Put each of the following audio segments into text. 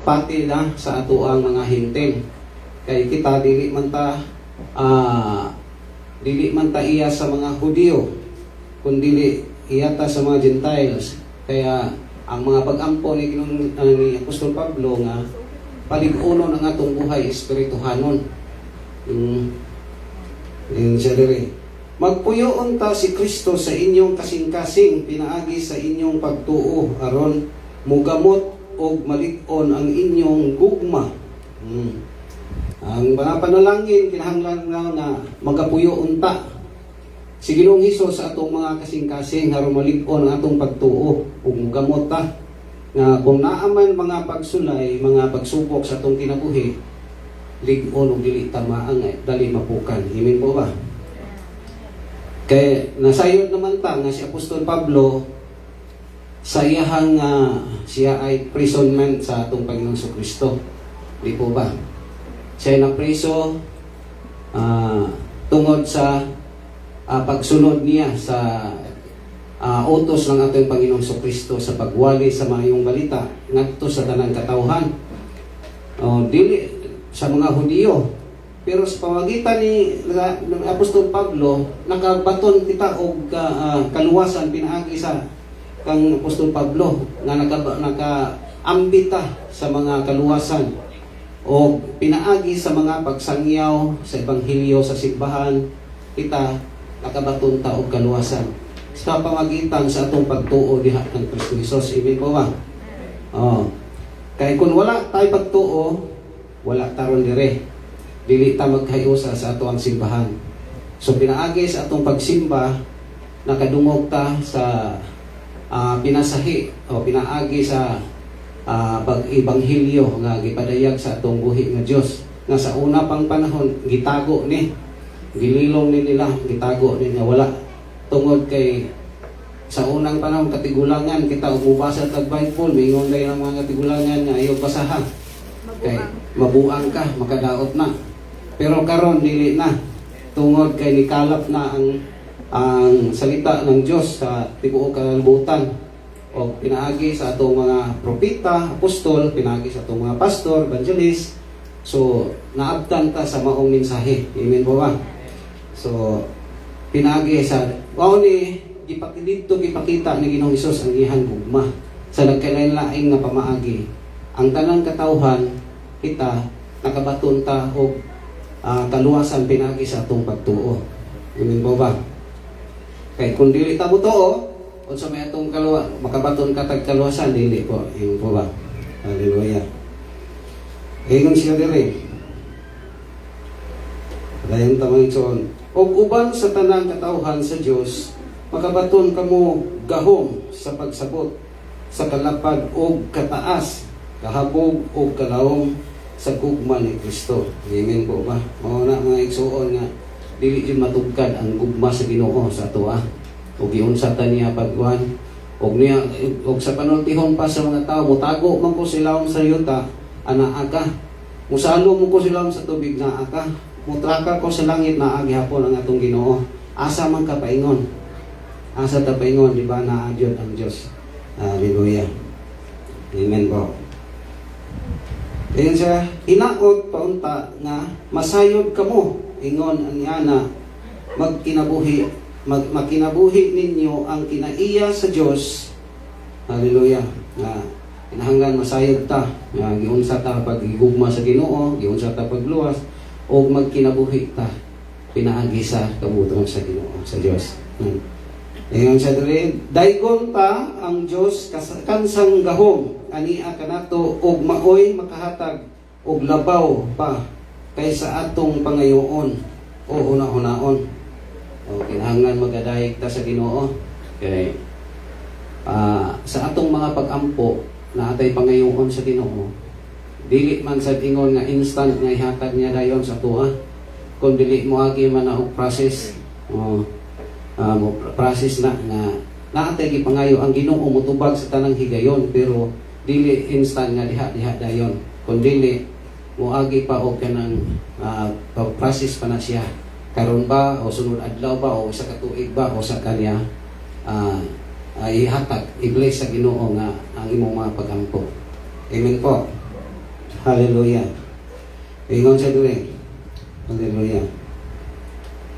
pati na sa ato ang mga hinting. Kay kita dili man ta iya sa mga Hudyo, kundi iya ta sa mga Gentiles. Kaya ang mga pag-ampo ni Apostol Pablo nga palig-unon ang atong buhay espirituhanon. Siya diri. Magpuyoon ta si Kristo sa inyong kasing-kasing pinaagi sa inyong pagtuo aron mugamot og malig-on ang inyong gugma. Ang mga panalangin kinahanglan na magapuyoon ta si Ginoong Hesus sa atong mga kasing-kasing aron malig-on ang atong pagtuo ug mugamot ta nga kung naaman mga pagsulay, mga pagsubok sa atong kinabuhi, lig-on ug dili tamaan dali mapukan. Amen po ba? Kay nasayod naman ta nga si Apostol Pablo sa iyahang siya ay imprisonment sa atong Panginoong Kristo. Di po ba? Siya ay napreso tungod sa pagsunod niya sa utos ng ating Panginoong Kristo sa pagwali sa mayong balita ngadto sa tanang katawhan. Dili sa mga Hudyo. Pero sa pamagitan ni Apostol Pablo, nakabaton kita og kaluwasan pinaagi sa kang Apostol Pablo nga nakaambita sa mga kaluwasan o pinaagi sa mga pagsangyaw sa ebanghelyo sa simbahan. Kita nakabaton ta og kaluwasan sa pamagitan sa atong pagtuo diha ng Kristo Jesus. Amen po ba? Kay kung wala tayo pagtuo, wala taron dire. Dili ta magkayusa sa ato ang simbahan. So pinaagi sa atong pagsimba, nakadungog ta sa pinasahi o pinaagi sa pag-ebanghelyo nga gipadayag sa atong buhi nga Dios. Nga sa una pang panahon gitago ni, gililong ni nila, gitago ni nga wala tungod kay sa unang panahon katigulangan kita ug mubasa tag Bible, mingon day ang mga katigulangan nga ayo basahan. Kay mabuang ka, makadaot na. Pero karon dili na, tungod kay nikalap na ang salita ng Dios sa tibuok kalibutan o pinaagi sa atong mga propeta, apostol, pinaagi sa atong mga pastor, evangelist. So naabtan ta sa maong mensahe. Amen po ba? So pinaagi sa ni gipakita ni Ginoong Hesus ang iyang gugma sa nagkalain-lain nga pamaagi. Ang tanang katawhan kita nakabaton ta og kaluwasan pinagi sa atong pagtuo. Amen po ba? Kay kung dili ta butuo, unsa may atong makabaton ka tag kaluwasan, dili po. Amen po ba? Hallelujah. Ingon siya dire. Dayon ta mga igsoon. Og uban sa tanang katawhan sa Dios, makabaton kamo gahom sa pagsabot sa kalapad og kataas, kahabog og kalawom sa gugma ni Kristo. Amen po ba? Mao na mga igsuon nga dili jud matugkad ang gugma sa Ginoo sa atoa. Ug giunsa ta niya pagkuhan og niya og sa panultihon pa sa mga tawo mutago man ko silawom sa yuta anaa ka. Musalo mo ko silawom sa tubig naa ka. Mutraka ko sa langit naa gihapon ang atong Ginoo. Asa man ka paingon? Asa ta paingon di ba naa jud ang Dios. Hallelujah. Amen po. Ayan siya, hinaot paunta nga masayod kamo, ingon niya na makinabuhi ninyo ang kinaiya sa Dios. Hallelujah. Kinahanglan masayod ta, giunsa ta pagigugma sa Ginoo, giunsa ta pagluwas o magkinabuhi ta pinaagi sa kabuton sa Ginoo, sa Dios. Ayan siya diri, daygon ta ang Dios kansang gahom ania kanato og maoy makahatag og labaw pa kaysa atong pangayoon o una-unaon. Kinahanglan magadayeg ta sa Ginoo kay sa atong mga pag-ampo na atay pangayoon sa Ginoo, dili man sad ingon nga instant nga ihatag niya dayon sa tuwa, kun dili mo agi man og process process na nga naatay gipangayo ang Ginoo motubag sa tanang higayon, pero dili instant nga diha dayon, kun dili moagi pa og kanang process pa na siya karon ba o sunod adlaw ba o sa katuig ba o sa kanya ihatag i-bless sa Ginoo nga ang imong mga pagampo. Amen po. Hallelujah. Ingon sa diri. Hallelujah.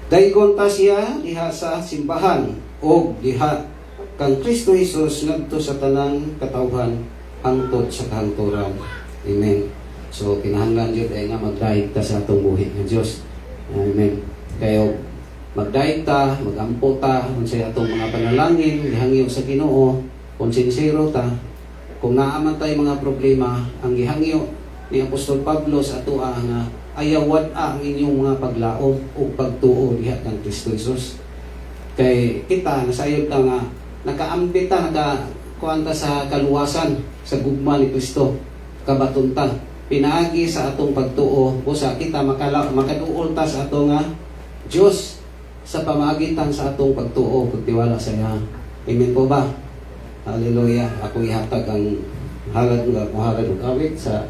Dayon ta siya diha sa simbahan o diha kang Kristo Jesus ngadto sa tanang katawhan hangtod sa kahangturan. Amen. So kinahanglan jud ay nga magdahig ta sa atong buhi nga Dios. Amen. Kayo magdahig ta, magampo ta unsay atong mga panalangin gihangyo sa Ginoo, kung sincero ta, kung naaman tay mga problema, ang gihangyo ni Apostol Pablo sa atoa nga ayawad ang inyong mga paglaom o pagtuo diha kang Kristo Jesus. Kay kita nasayod ta nga nakaambit ta, nakakuanta sa kaluwasan sa gugma ni Kristo, kabaton ta pinaagi sa atong pagtuo busa kita makaduol ta sa atong nga Dios sa pamagitan sa atong pagtuo pagtiwala sa iya. Amen po ba? Hallelujah. Ako ihatag ang halad nga muhalad ug awit sa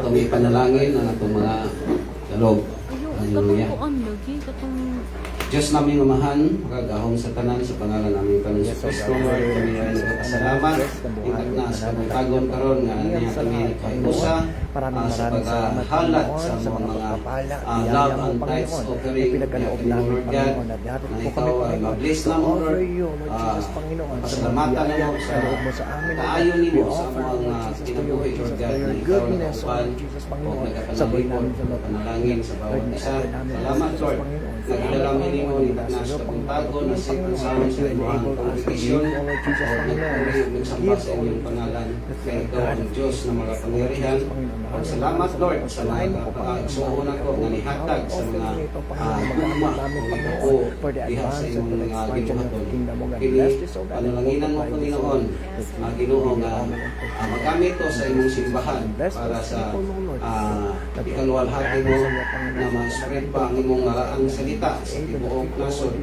atong ipanalangin ang atong mga kalog. Hallelujah. Diyos namin umahan, magagahong sa tanan sa pangalan namin Panginoon sa Kristo. Kami ay nagpasalamat. Ingkat na sa pagtagon karon nga niya kami nagkaiusa sa paghahalat sa mga love and tithes offering niya kami Lord God na ikaw ay mag-bless na mo Lord. Pasalamatan na mo sa kaayon ni mo sa mga kinabuhi Lord God na ikaw nagkapan o nagkapanalipon panalangin sa bawat isa. Salamat Lord. Nagdalangin ni mo ni Tanas Kabuntago na sa kasama sa inyong congregation o nagsamba sa inyong pangalan kaya ikaw ang Diyos na mga pangyarihan. Salamat Lord sa mga suuna ko na nihatag sa mga gugma o diha sa inyong mga ginuhaton. Kini panalanginan mo Panginoon Ginoo nga magamit to sa inyong simbahan para sa ikalwalhati mo na ma-spread pa ang imong maraang salita sa tibuok nasod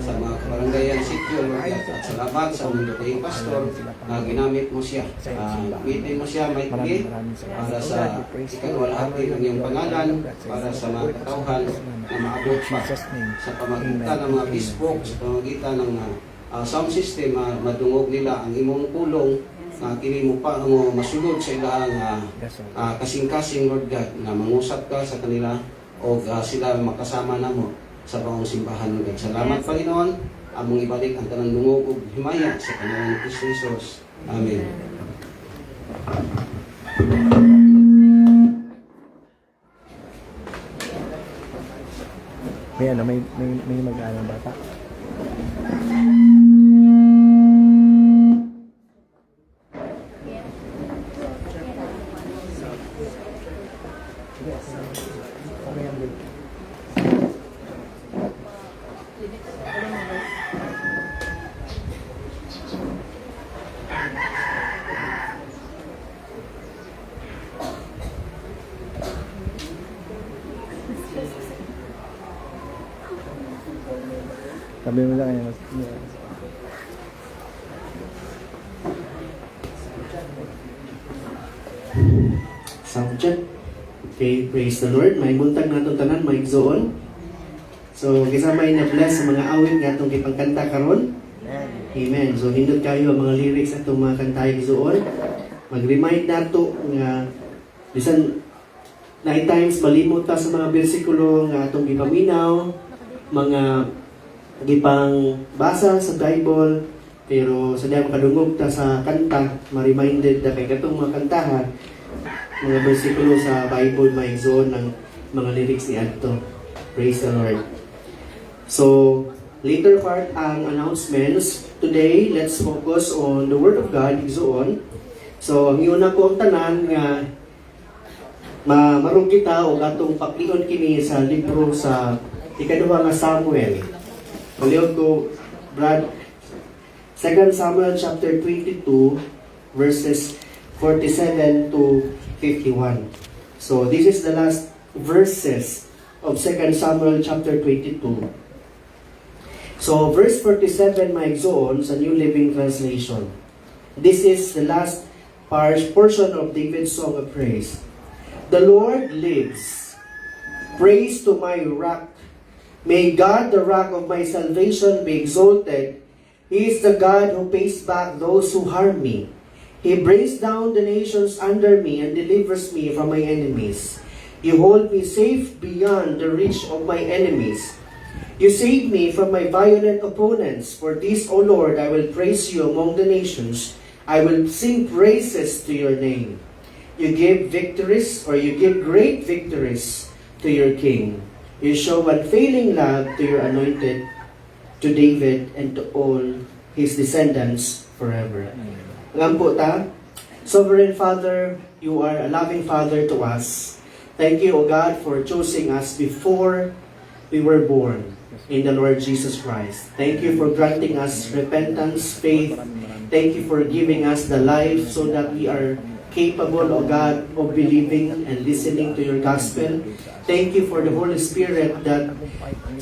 sa mga kabarangayan sityo Lord God. At salamat sa mga dating pastor na ginamit mo siya. Gamitin mo siya maigi para sa ikalwalhati ng iyong pangalan para sa mga katauhan na maabot pa sa pamagitan ng mga bispo, sa pamagitan ng sound system, madungog nila ang imong pulong na kini mo pa mo masulod sa ilang kasing-kasing Lord God na mangusap ka sa kanila o sila makasama na mo sa bawang simbahan Lord God. Salamat Panginoon, among ibalik ang tanang dungog ug himaya sa pangalan ni Kristo Jesus. Amen. May mag-aaral bata. Sabi mo lang yan. Sound check. Okay, praise the Lord. May buntag na itong tanan, may igzoon. So, kisamay na bless sa mga awit nga itong kipangkanta karon. Amen. So, hindot kayo ang mga lyrics at itong mga kanta igzoon. Mag-remind na ito nga bisan 9 times malimot ta sa mga bersikulo nga itong gipaminaw, mga gipang basa sa Bible, pero sa diya makadungog ta sa kanta, ma-reminded na kay katong mga kantahan, mga bersikulo sa Bible, may zone ng mga lyrics ni Adto. Praise the Lord. So, later part ang announcements. Today, let's focus on the Word of God, igsoon. So, ang una ko ang tanan nga marong kita o atong paklion kini sa libro sa ikaduha nga Samuel. Paliog ko, Brad, 2 Samuel chapter 22, verses 47 to 51. So, this is the last verses of 2 Samuel chapter 22. So, verse 47, maigsoon sa New Living Translation. This is the last portion of David's song of praise. The Lord lives. Praise to my rock. May God, the rock of my salvation, be exalted. He is the God who pays back those who harm me. He brings down the nations under me and delivers me from my enemies. You hold me safe beyond the reach of my enemies. You save me from my violent opponents. For this, O Lord, I will praise you among the nations. I will sing praises to your name. You give victories, or you give great victories to your king. You show unfailing love to your anointed, to David and to all his descendants forever. Ngampo ta, Sovereign Father, you are a loving Father to us. Thank you, O God, for choosing us before we were born in the Lord Jesus Christ. Thank you for granting us repentance, faith. Thank you for giving us the life so that we are capable, O God, of believing and listening to your gospel. Thank you for the Holy Spirit that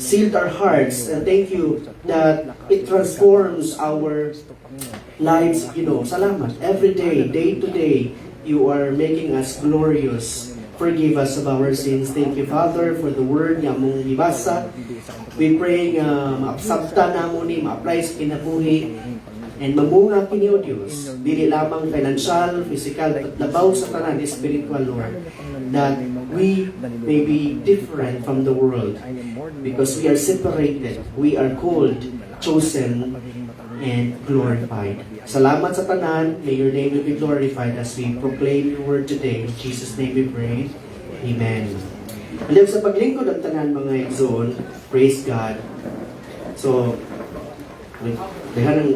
sealed our hearts, and thank you that it transforms our lives. Salamat. Every day, day to day, you are making us glorious forgive us of our sins. Thank you, Father, for the word nga mong gibasa. We pray nga maabsabta na mo ni, ma-apply sa kinabuhi, and mamunga kini o Diyos, dili lamang financial, physical, but labaw sa tanan, spiritual, Lord, that we may be different from the world because we are separated, we are called, chosen, and glorified. Salamat sa tanan. May your name will be glorified as we proclaim your word today. In Jesus' name we pray. Amen. Alam sa paglingkod ang tanan mga exon, praise God. So, dahan ng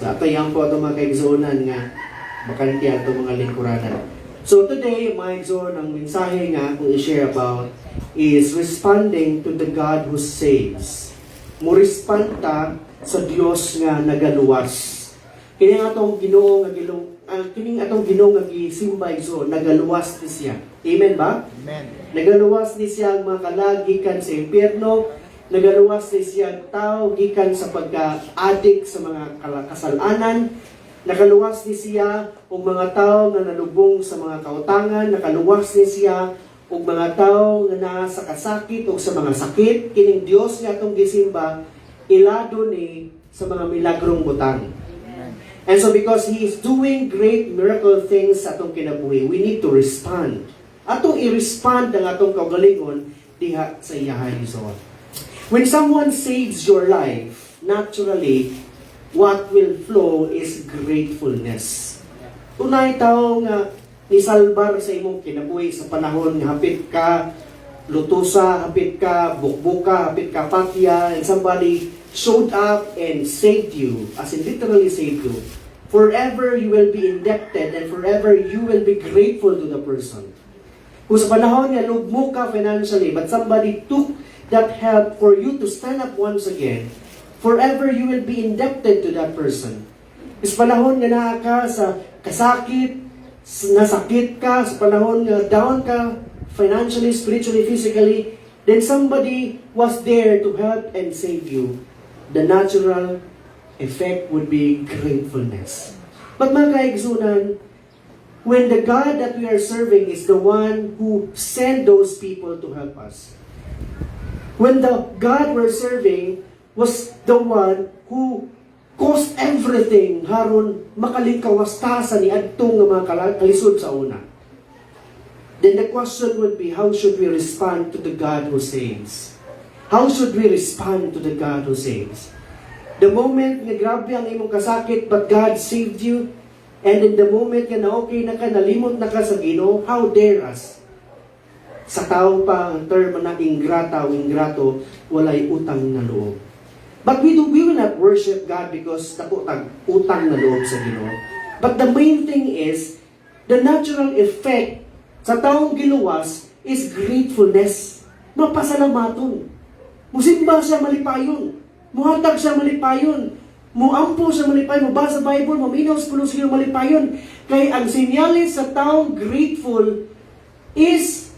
sa atayang po ito mga kaigzoonan nga makantiyan ito mga lingkuranan. So today, mga exon, ang mensahe nga kung i-share about is responding to the God who saves. Mo-respond ta sa Dios nga nagaluwas. Kini atong Ginoo nga kining atong Ginoo nga gisimba so nagaluwas ni siya. Amen ba? Amen. Nagaluwas ni siya ang mga kalagikan sa impyerno. Nagaluwas ni siya ang tao gikan sa pagka-addict sa mga kasalanan. Nakaluwas ni siya og mga tao nga nalubong sa mga kautangan. Nakaluwas ni siya og mga tao nga naa sa kasakit o sa mga sakit. Kining Dios nga atong gisimba ilado ni sa mga milagrong butang. And so because He is doing great miracle things sa atong kinabuhi, we need to respond. Atong i-respond ang atong kaugalingon diha sa iyahay Lord. When someone saves your life, naturally, what will flow is gratefulness. Tunay tao nga nisalbar sa imong kinabuhi sa panahon nga hapit ka lutusa, hapit ka bukbuka, hapit ka patya, and somebody showed up and saved you, as in literally saved you. Forever you will be indebted and forever you will be grateful to the person. Kung sa panahon nga lugmo ka financially, but somebody took that help for you to stand up once again, forever you will be indebted to that person. Sa panahon nga naa ka sa kasakit, nasakit ka, sa panahon nga down ka, financially, spiritually, physically, then somebody was there to help and save you. The natural effect would be gratefulness. But mga kaigsunan, when the God that we are serving is the one who sent those people to help us, when the God we're serving was the one who caused everything haron makalingkawastasan ni adtong nga mga kalisod sa una, then the question would be, how should we respond to the God who saves? How should we respond to the God who saves? The moment nga grabe ang imong kasakit, but God saved you, and in the moment nga na okay na ka, nalimot na ka sa Ginoo, how dare us? Sa tao pa ang term na ingrata o ingrato, walay utang na loob. But we will not worship God because dako tag utang na loob sa Ginoo. But the main thing is, the natural effect sa taong giluwas is gratefulness. Mapasalamaton. Musimba siya malipayon. Muhatag siya malipayon. Muampo siya malipayon. Mubasa Bible, maminaw sa puno siya malipayon. Kaya ang sinyalis sa taong grateful is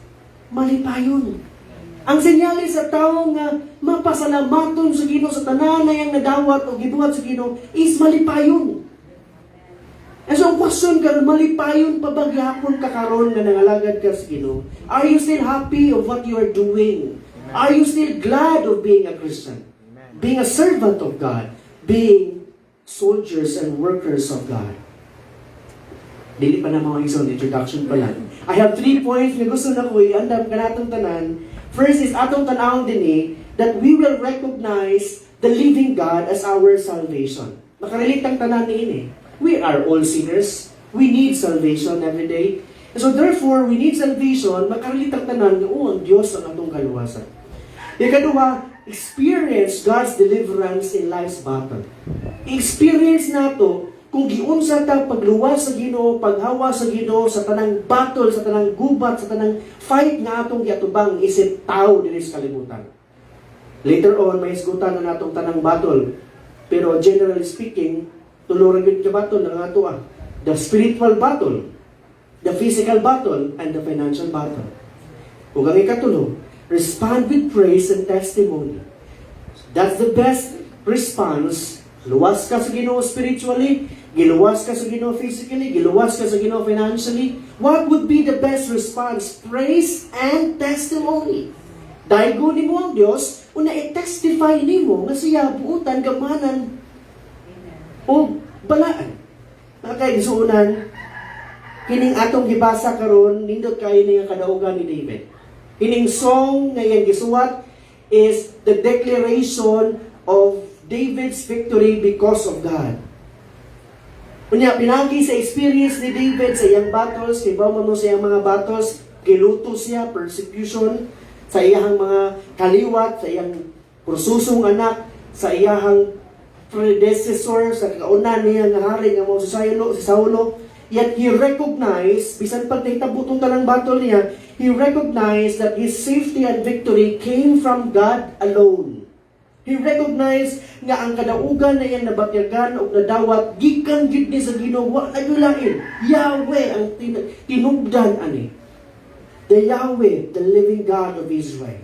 malipayon. Ang sinyalis sa taong mapasalamaton sa Ginoo sa tanan na yang nadawat o gibuhat sa Ginoo is malipayon. And so ang question karon, malipayon pa ba gyapon ka karon nga nangalagad ka sa Ginoo? Are you still happy of what you are doing? Are you still glad of being a Christian? Being a servant of God, being soldiers and workers of God. Dili pa na mga isang introduction pa lang. I have 3 points na gusto na ko i-andam ka natong tanan. First is atong tanawon din that we will recognize the living God as our salvation. Makarelate ang tanan ni We are all sinners. We need salvation every day. And so therefore, we need salvation. Makarelate ang tanan nga ang Diyos ang atong kaluwasan. Ikaduha, experience God's deliverance in life's battle. Experience nato kung giunsa ta pagluwas sa Ginoo, paghawa sa Ginoo sa tanang battle, sa tanang gubat, sa tanang fight nga atong giatubang isip tao dinhi sa kalibutan. Later on, may isgutan na natong tanang battle. Pero generally speaking, tulo ra gyud ka battle nga ato the spiritual battle, the physical battle, and the financial battle. Ug ang ikatulo, respond with praise and testimony. That's the best response. Luwas ka sa Ginoo spiritually, Giluwas ka sa Ginoo physically, giluwas ka sa Ginoo financially, what would be the best response? Praise and testimony. Daigo nimo ang Dios, una i-testify nimo nga siya buutan gamanan o balaan. Mga kaigsuunan, kining atong gibasa karon nindot kayo nga kadaugan ni David. Kining song nga iyang gisuwat is the declaration of David's victory because of God. Kunya, pinagi sa experience ni David sa iyang battles, ibaw mo sa iyang mga battles, giluto siya, persecution, sa iyang mga kaliwat, sa iyang prosusong anak, sa iyang predecessor, sa kaunan niya nga hari nga mo si Saulo, yet he recognized, bisan pag nahitabutong talang battle niya, he recognized that his safety and victory came from God alone. He recognized nga ang kadaugan na iyang nabatyagan o nadawat, gikan gid ni sa Ginoo, wa nagulain. Yahweh ang tinugdan ani. The Yahweh, the living God of Israel.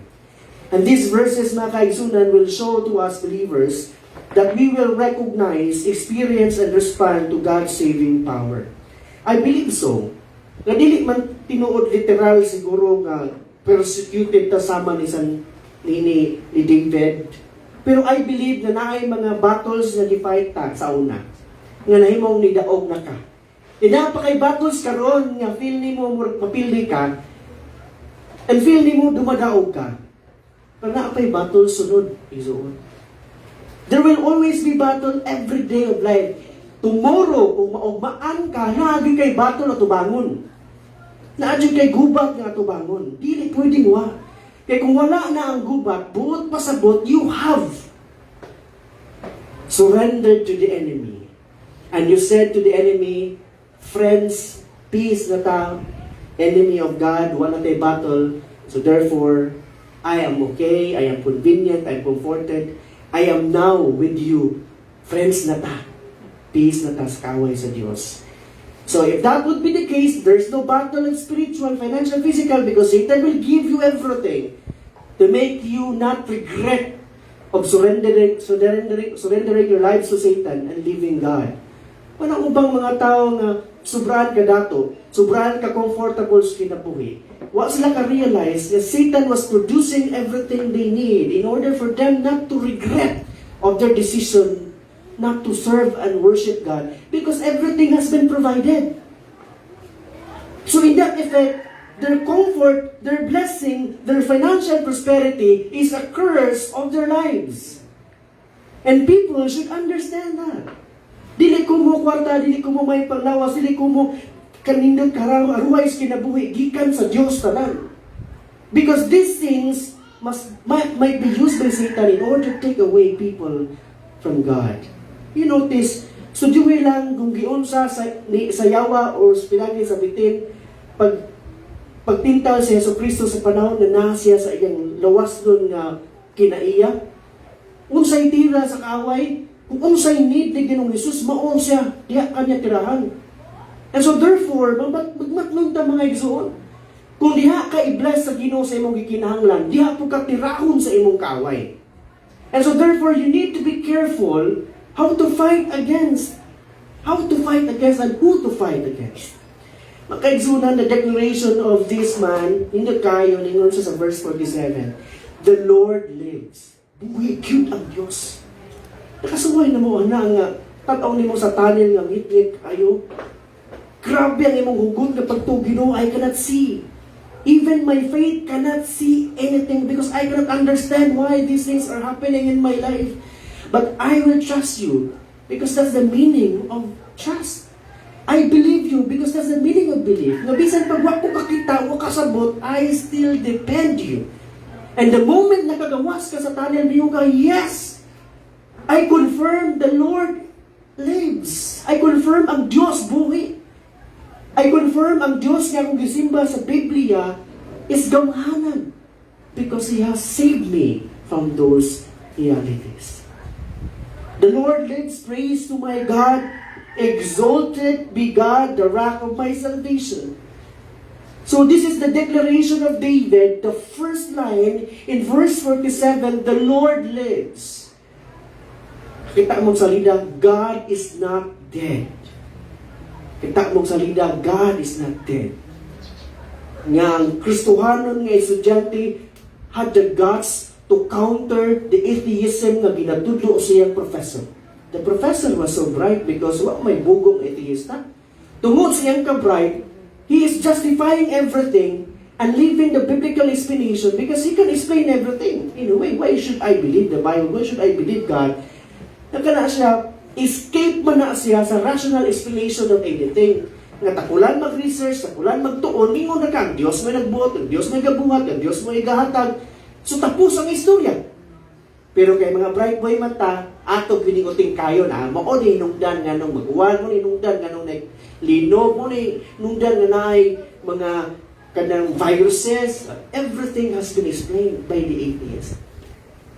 And these verses, mga kaigsunan, will show to us believers that we will recognize, experience, and respond to God's saving power. I believe so. Nga dili man tinuod literal siguro nga persecuted ta sama ni David. Pero I believe na naay mga battles na gi-fight ta sa una. Nga nahimong nidaog na ka. Napakay battles karon nga feel nimo mapildi ka and feel nimo dumadaog ka. Pero naapay battle sunod, igsuon. There will always be battle every day of life. Tomorrow, kung maugmaan ka, naagi kay battle na tubangon. Naagi kay gubat nga tubangon. Dili pwedeng wa. Kaya kung wala na ang gubat, buot pasabot, you have surrendered to the enemy. And you said to the enemy, friends, peace na ta, enemy of God, wala tayo battle. So therefore, I am okay, I am convenient, I am comforted. I am now with you. Friends na ta. Peace na ta sa kaway sa Diyos. So if that would be the case, there's no battle of spiritual, financial, physical, because Satan will give you everything to make you not regret of surrendering your lives to Satan and leaving God. Wala ubang mga tao nga sobrahan ka dato, sobrahan ka comfortable sa kinabuhi. Wa sila ka-realize that Satan was producing everything they need in order for them not to regret of their decision not to serve and worship God because everything has been provided. So in that effect, their comfort, their blessing, their financial prosperity is a curse of their lives. And people should understand that. Dili ko mo kwarta, dili ko mo may panglawas, dili ko mo kanindot karang aruways kinabuhi, gikan sa Diyos tanan. Because these things might be used by Satan in order to take away people from God. You notice, sudyuwi lang kung giunsa sa yawa o pinagi sa bitin, pagtintal si Yesu Kristo sa panahon na nasiya sa iyang lawas nun nga kinaiya, unsay tira sa kaaway, kung unsay need ni Ginoong Hesus, maon siya, diha kanya tirahan. And so therefore, magmatlong ta mga igsoon. Kung diha ka i-bless sa Ginoo sa imong gikinahanglan, diha po ka tirahon sa imong kaaway. And so therefore, you need to be careful how to fight against and who to fight against. Makaigsunan the declaration of this man, hindi kayo, ningon siya sa verse 47, the Lord lives. Buhay cute ang Diyos. Nakasuway na mo, nga, tataw ni mo sa tunnel nga mitlit kayo. Grabe ang imong hugon kapag to Ginoo, I cannot see. Even my faith cannot see anything because I cannot understand why these things are happening in my life. But I will trust you because that's the meaning of trust. I believe you because that's the meaning of belief. Nga bisan pag wako kakita, wako kasabot, I still depend you. And the moment nakagawas ka sa tunnel niyo ka, yes, I confirm the Lord lives. I confirm ang Diyos buhi. I confirm ang Diyos nga kung gisimba sa Biblia is gamhanan because He has saved me from those realities. The Lord lives, praise to my God, exalted be God, the rock of my salvation. So this is the declaration of David, the first line in verse 47, the Lord lives. Kita mong salida, God is not dead. Kita mong salida, God is not dead. Nga ang Kristohanon nga estudyante had the guts to counter the atheism nga ginatudlo siyang professor. The professor was so bright because may bugong atheista. Tungod siyang ka-bright, he is justifying everything and leaving the biblical explanation because he can explain everything. In a way, why should I believe the Bible? Why should I believe God? Nakana siya, escape man na siya sa rational explanation of anything. Nga takulan mag-research, takulan magtuon, ningon na ka, ang Diyos may nagbuhat, ang Diyos may gabuhat, ang Diyos may gahatag. So tapos ang istorya. Pero kay mga bright boy mata, ato gininguting kayo na, mao ni hinungdan nga nung mag-uwan mo, hinungdan nga nung linog mo, hinungdan nga na mga kanang viruses, everything has been explained by the atheist.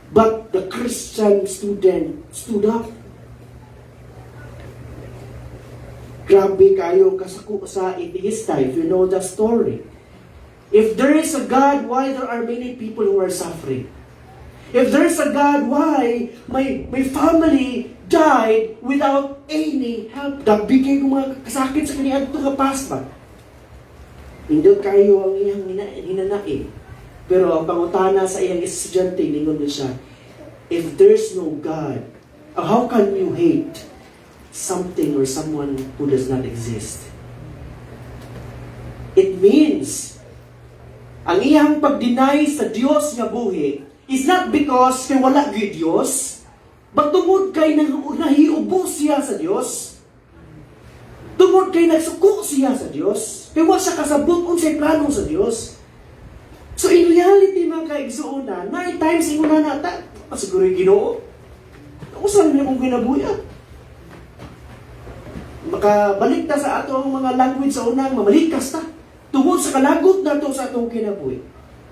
But the Christian student stood up. Grabe kayo kasako sa atheista if you know the story. If there is a God, why there are many people who are suffering? If there is a God, why my family died without any help? Dabigay ko mga kasakit sa kaniya ito nga pasma. Hindi kayo ang iyang hinanain. Pero ang pangutana sa iyang estudyante, ningon na siya, if there's no God, how can you hate something or someone who does not exist? It means, ang iyang pag-deny sa Diyos nga buhi is not because kay wala gyud Diyos, but tungod kay nahiubo siya sa Diyos. Tungod kay nagsuko siya sa Diyos. Kaya wala siya kasabot unsay plano sa Diyos. So in reality, mga kaigsuunan, na times inguna nata, siguro yung Ginoo, usan niya mong kinabuya. Makabalik ta sa atong mga language sa unang, mamalikas ta. Tungod sa kalagot na to sa atong kinabuhi.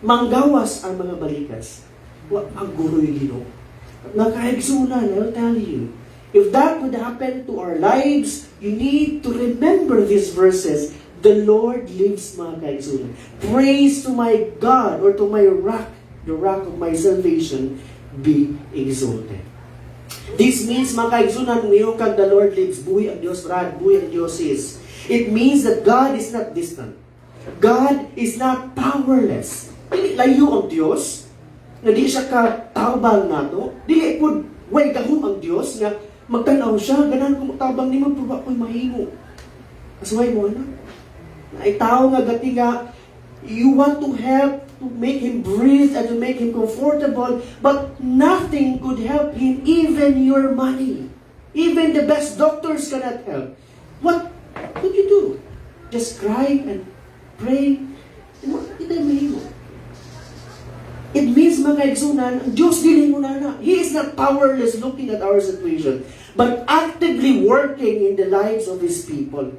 Manggawas ang mga balikas. Ang guro yung Ginoo. Mga kaigsuunan, I'll tell you, if that would happen to our lives, you need to remember these verses. The Lord lives, mga kaigsunan. Praise to my God or to my rock, the rock of my salvation, be exalted. This means, mga kaigsunan, ngayon kag the Lord lives, buhay ang Diyos, Brad, buhay ang Diyos is. It means that God is not distant. God is not powerless. Dili layo ang Diyos, nga di siya katabang nato. Dili ipod, way gahom ang Diyos, nga magtanaw siya, ganan kung magtabang ni mo, pruba ko'y mahimo. Asway mo, ano? Ay tao nga gati nga, you want to help to make him breathe and to make him comfortable, but nothing could help him, even your money. Even the best doctors cannot help. What could you do? Just cry and pray? It means, mga kaigsunan, Diyos dili mo na. He is not powerless looking at our situation, but actively working in the lives of His people.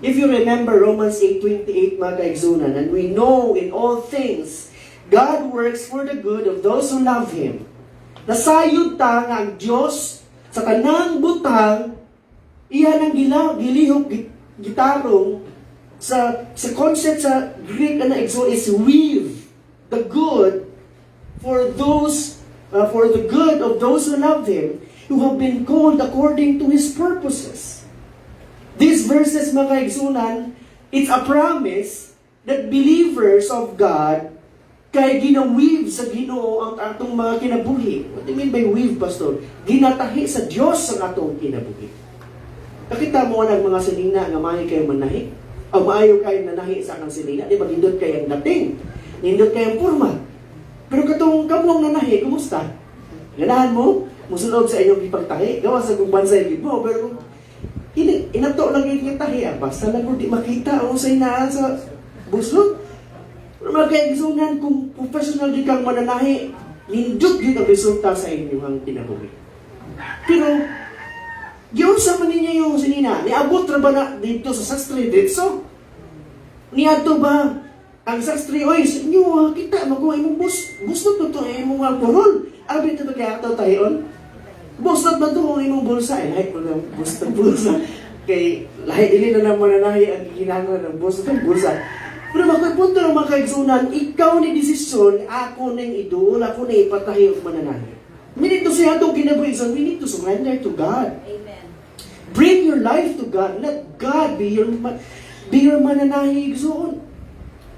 If you remember Romans 8:28, mga kaigsunan, and we know in all things, God works for the good of those who love Him. Nasayod ta nga ang Diyos sa tanang butang, iyan ang gilihok, gitarong, sa concept sa Greek na exo is weave the good for the good of those who love Him, who have been called according to His purposes. These verses, mga kaigsunan, it's a promise that believers of God kay gina-weave sa Ginoo ang atong mga kinabuhi. What do you mean by weave, Pastor? Ginatahi sa Diyos ang atong kinabuhi. Nakita mo ng mga sinina nga maayo kayo manahi? O maayo kayo nanahi sa akang sinina? Di ba, nindot kayo ang dating? Nindot kayo ang forma? Pero katong kamuang nanahi, kumusta? Ganahan mo? Musunod sa inyong ipagtahi? Gawa sa kung bansay mo. Pero inato lang yung tahi. Basta lang kung di makita o sa inaan sa buslot. Pero mga kaigsunan, kung professional di kang mananahi, nindot yun ang resulta sa inyong kinabuhi. Pero, giunsa man ninyo yung sinina, niabot na ba na dito sa sastre dito? Niadto ba ang sastre, oy, sa inyo, kita, magawa imong busnot na ito, imong mga burol. Abit na ba kaya ito tayon? Busnot na ito, imong bulsa. Lahat mo ng bulsa. Kay, lahat din na naman nanahi ang ginagawa ng busnot ng bulsa. Pero magpunto ng mga kaigsunan, ikaw ni desisyon, ako na yung idol, ako na ipatahi o mananahi. We need to say, atong kinabuhi, so we need to surrender to God. Amen. Bring your life to God. Let God be your mananahi igsoon.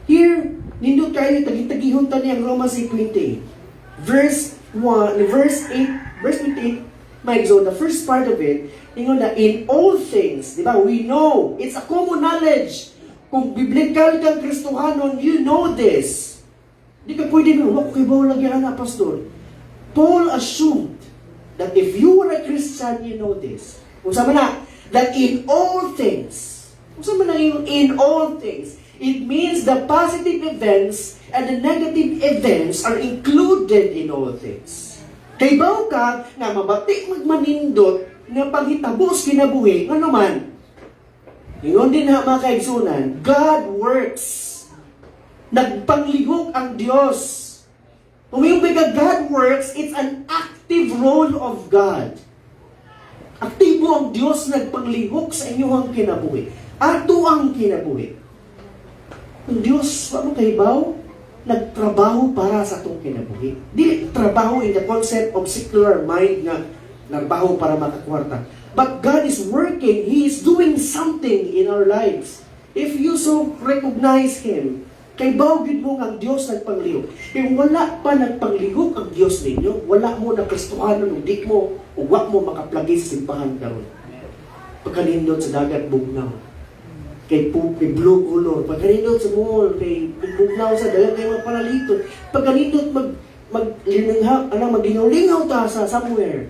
Here, nindot kayo, tagitagihon ta niyang Romans 8:20. Verse 28, maigsoon, the first part of it, ingon na, in all things, di ba, we know, it's a common knowledge. Kung biblical kang Kristohanon, you know this. Di ka pwede mo, wak kay bawal lagi na, Pastor. Paul assumed that if you were a Christian, you know this. Kung sama na, that in all things, kung sama na yung in all things, it means the positive events and the negative events are included in all things. Kay baw ka, nga mabati magmanindot, nga paghitabos kinabuhi, nga naman, yun din na mga kaigsunan, God works. Nagpanglihok ang Diyos. Kung yung God works, it's an active role of God. Aktibo ang Diyos nagpanglihok sa inyong kinabuhi. Ato ang kinabuhi. Ang Diyos, ano kay baw? Nagtrabaho para sa itong kinabuhi. Di trabaho in the concept of secular mind na nagtrabaho para makakwarta. But God is working. He is doing something in our lives. If you so recognize Him, kay bawgid mo ang Diyos nagpanglihok. Kung wala pa nagpanglihok ang Diyos ninyo, wala mo na Kristohanon, hindi mo, o wak mo makaplagi sa simbahan karon. Pagkanindot sa dagat bugnaw. Kay blue color. Pagkanindot sa mall, kay bugnaw sa dagat kay mga panalito. Pagkanindot maglingaw-lingaw ta sa somewhere.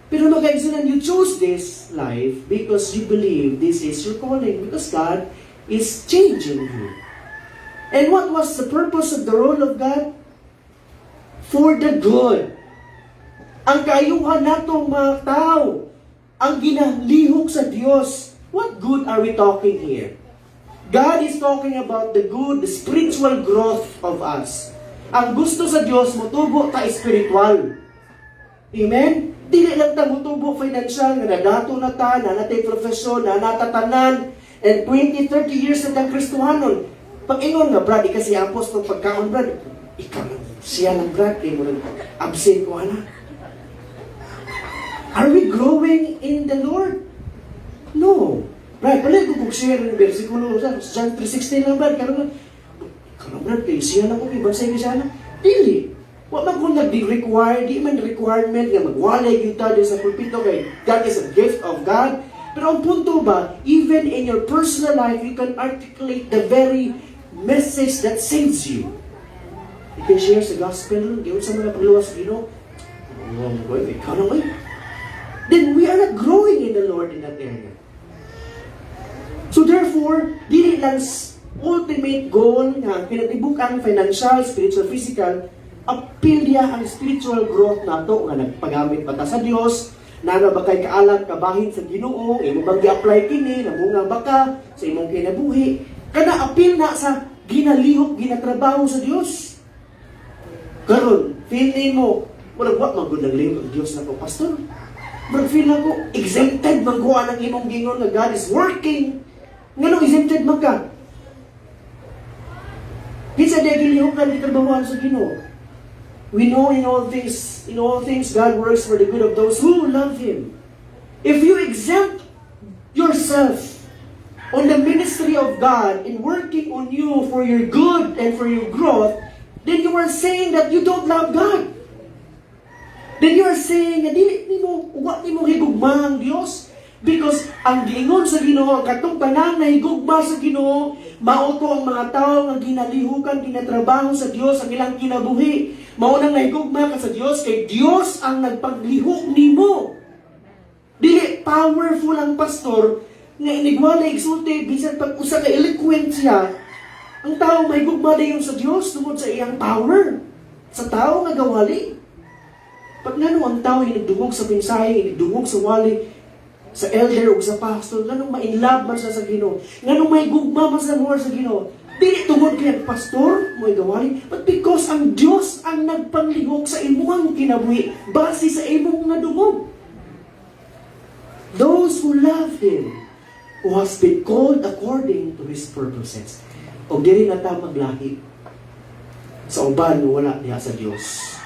Pero magkaigsunan, you choose this life because you believe this is your calling. Because God is changing you. And what was the purpose of the role of God? For the good. Ang kaayuhan natong mga tao, ang ginalihok sa Diyos. What good are we talking here? God is talking about the good, the spiritual growth of us. Ang gusto sa Diyos, mutubo ta spiritual. Amen? Dili lang ta mutubo financial, nga nadato na ta, na natay profesyon, na natatanan, and 20, 30 years na tang Kristohanon. Pag ingon nga, Brad, kasi apostol pagkaon, Brad, ikaw lang, siya lang, Brad, kayo mo lang, absent ko, na. Are we growing in the Lord? No. Brad, pala ko share ng versikulo, John 3:16 lang, Brad, karon Brad, kayo siya lang, okay, bansay ka siya lang. Dili. Wa man kung nag-require, di man requirement nga magwalay yung tayo sa pulpito kay God is a gift of God. Pero ang punto ba, even in your personal life, you can articulate the very message that saves you. You can share sa gospel, giyon sa mga pagluwas, ikaw na ngayon. Then we are not growing in the Lord in that area. So therefore, dili lang ultimate goal nga pinatibuk-an financial, spiritual, physical, appeal niya ang spiritual growth nato nga nagpagamit pa ta sa Dios, nana ba kay kaalat kabahin sa Ginoo, imo bang gi-apply kini, namunga ba ka sa imong kinabuhi? Kana appeal na sa ginalihok, ginatrabaho sa Dios. Karon, feel mo, wala magud naglihok ang Dios nako, pastor. But feel ako, exempted man ko ang imong gingon nga God is working. Nganong exempted man ka? Kinsa di gilihok ka di trabahoan sa Ginoo. We know in all things God works for the good of those who love Him. If you exempt yourself on the ministry of God in working on you for your good and for your growth, then you are saying that you don't love God. Then you are saying na dili nimo higugma ang Dios because ang giingon sa Ginoo katong tanan na higugma sa Ginoo mao to ang mga tawo nga ginalihukan ginatrabaho sa Dios ang ilang kinabuhi. Mao nang nahigugma ka sa Dios kay Dios ang nagpaglihok nimo. Dili powerful ang pastor nga inigwala igsulti bisan pag usa ka eloquent siya. Ang tao mahigugma dayon sa Dios tungod sa iyang power. Sa tao nga gawali. Pag nanong ang tao hinigdungog sa mensahe, hinigdungog sa wali, sa elder o sa pastor, nanong ma-inlove man sa Ginoo, nanong may gugma man sa Lord sa Ginoo, dili tungod kaya pastor, mo gawali, but because ang Diyos ang nagpanglihok sa imuhang kinabuhi, base sa imong nadungog. Those who love Him, who has been called according to His purposes. O diri na ta maglahi sa uban wala diha sa Dios.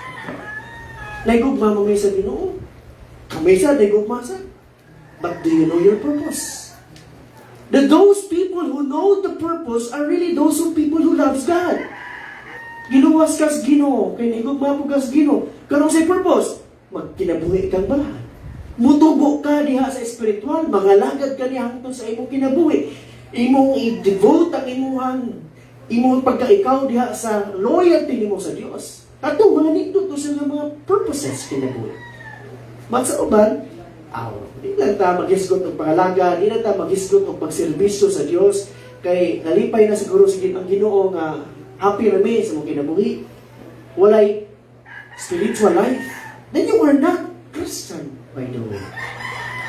Naigugma mo may sa Ginoo. Kamay sa naigugma sa. But do you know your purpose? Those people who know the purpose are really those people who loves God. Giluwas kas Ginoo, kay nahigugma po kas Ginoo. Karong say purpose, magkinabuhi kang balahan. Mutubo ka diha sa espiritual, mangalagad ka diha hangtod sa imong kinabuhi. Imong i-devote ang imong pagkaikaw diha sa loyalty nimo sa Dios. Ato mga nindot to sa mga purposes kinabuhi. But sa uban, di lang ta maghisgot og pangalaga, di lang ta maghisgot og pagserbisyo sa Dios kay nalipay na siguro sige ang Ginoo nga happy na mi sa mong kinabuhi. Walay spiritual life. Then you are not Christian, by the way.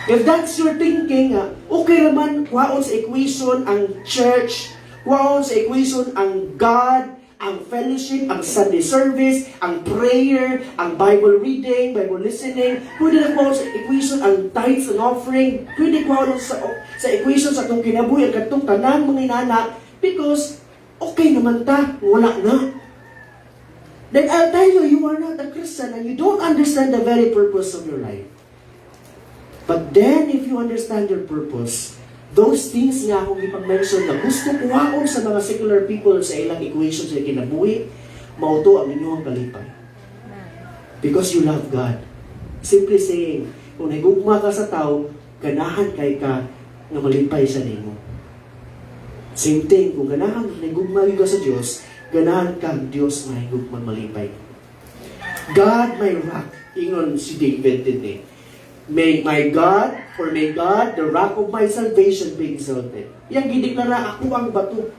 If that's your thinking, okay naman kuhaon sa equation ang church, kuhaon sa equation ang God, ang fellowship, ang Sunday service, ang prayer, ang Bible reading, Bible listening. Pwede na kuhaon sa equation ang tithes and offering. Pwede kuhaon sa equation sa itong kinabuhi, ang katong tanang mga inana, because okay naman ta, wala na. Then I'll tell you, you are not a Christian and you don't understand the very purpose of your life. But then, if you understand your purpose, those things nga akong ipag-mention na gusto kuhaon sa mga secular people sa ilang equation sa kinabuhi, mauto ang inyong kalipay. Because you love God. Simply saying, kung nagugma ka sa tao, ganahan kay ka na malipay sa nimo. Same thing, kung ganahan nagugma ka sa Diyos, ganahan kang Diyos na higugman malipay. God, my rock. Ingon si David din eh. May God, the rock of my salvation, be exalted. Yang gideklara, ako ang bato.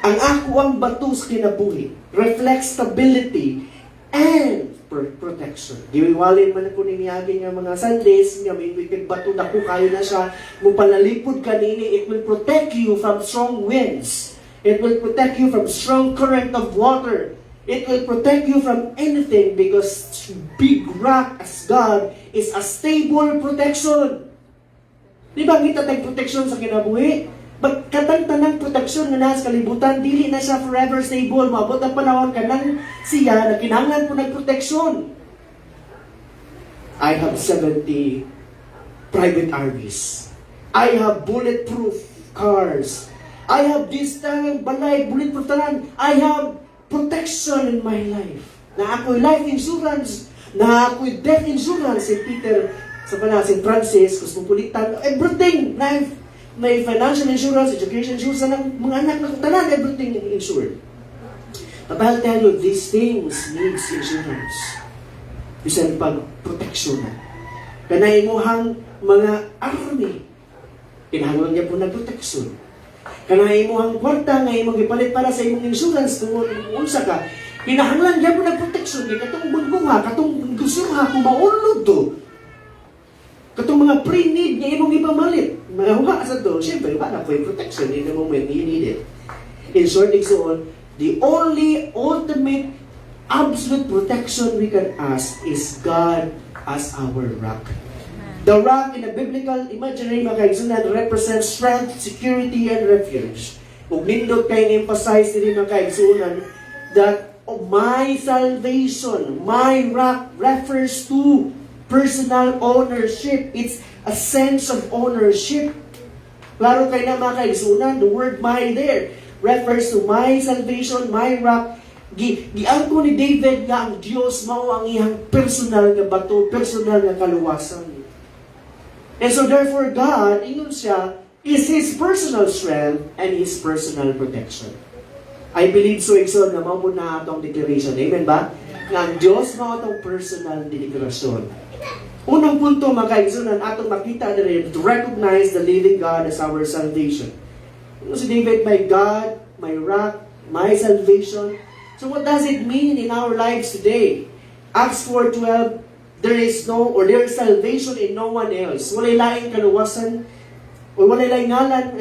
Ang ako ang bato sa kinabuhi reflects stability and protection. Giwiwalin man ako niniyagin nga mga Sundays, nga may bato na ko, kayo na siya, mupalalipod kanini, it will protect you from strong winds. It will protect you from strong current of water. It will protect you from anything because big rock as God is a stable protection. Di ba kita tayong protection sa kinabuhi? But katang-tanang protection na nasa kalibutan, dili na siya forever stable. Mabot ang panahon ka nang siya na kinahanglan po ng protection. I have 70 private RVs. I have bulletproof cars. I have this balay, bulletproof tanan. I have protection in my life. Na ako'y life insurance, na ako'y death insurance. Si Peter, sa St. Francis, Cosmopolitan, everything. May financial insurance, education insurance, ng mga anak na tanan, everything insured. But I'll tell you, these things needs insurance. Bisan pag protection. Kanay imuhang mga army, kinahanglan niya po na protection. Kanay imuhang kwarta nga imong gipalit para sa imong insurance kung unsa ka, kinahanglan niya po na protection. Katong bungunga, katong gusuha, kung maulod to. Katong mga pre-need niya imong ipamalit. Mahuha sa to, siyempre, wala po yung protection in the moment you need it. In short, example, the only ultimate absolute protection we can ask is God as our rock. The rock in the biblical imaginary makaigsunan represents strength, security, and refuge. Ug nindot kay emphasize din makaigsunan that my salvation, my rock refers to personal ownership. It's a sense of ownership. Klaro kay na makaigsunan, the word my there refers to my salvation, my rock. Giangko ni David nga ang Dios mao ang iyang personal nga bato, personal nga kaluwasan. And so therefore God, ingon siya, is His personal strength and His personal protection. I believe so exon na mao na atong declaration. Amen ba? Nga ang Dios mao atong personal declaration. Unang punto makaigsunan atong makita diri to recognize the living God as our salvation. Si David, my God, my rock, my salvation. So what does it mean in our lives today? Acts 4:12, there is salvation in no one else. Walay laing kaluwasan, o walay laing ngalan,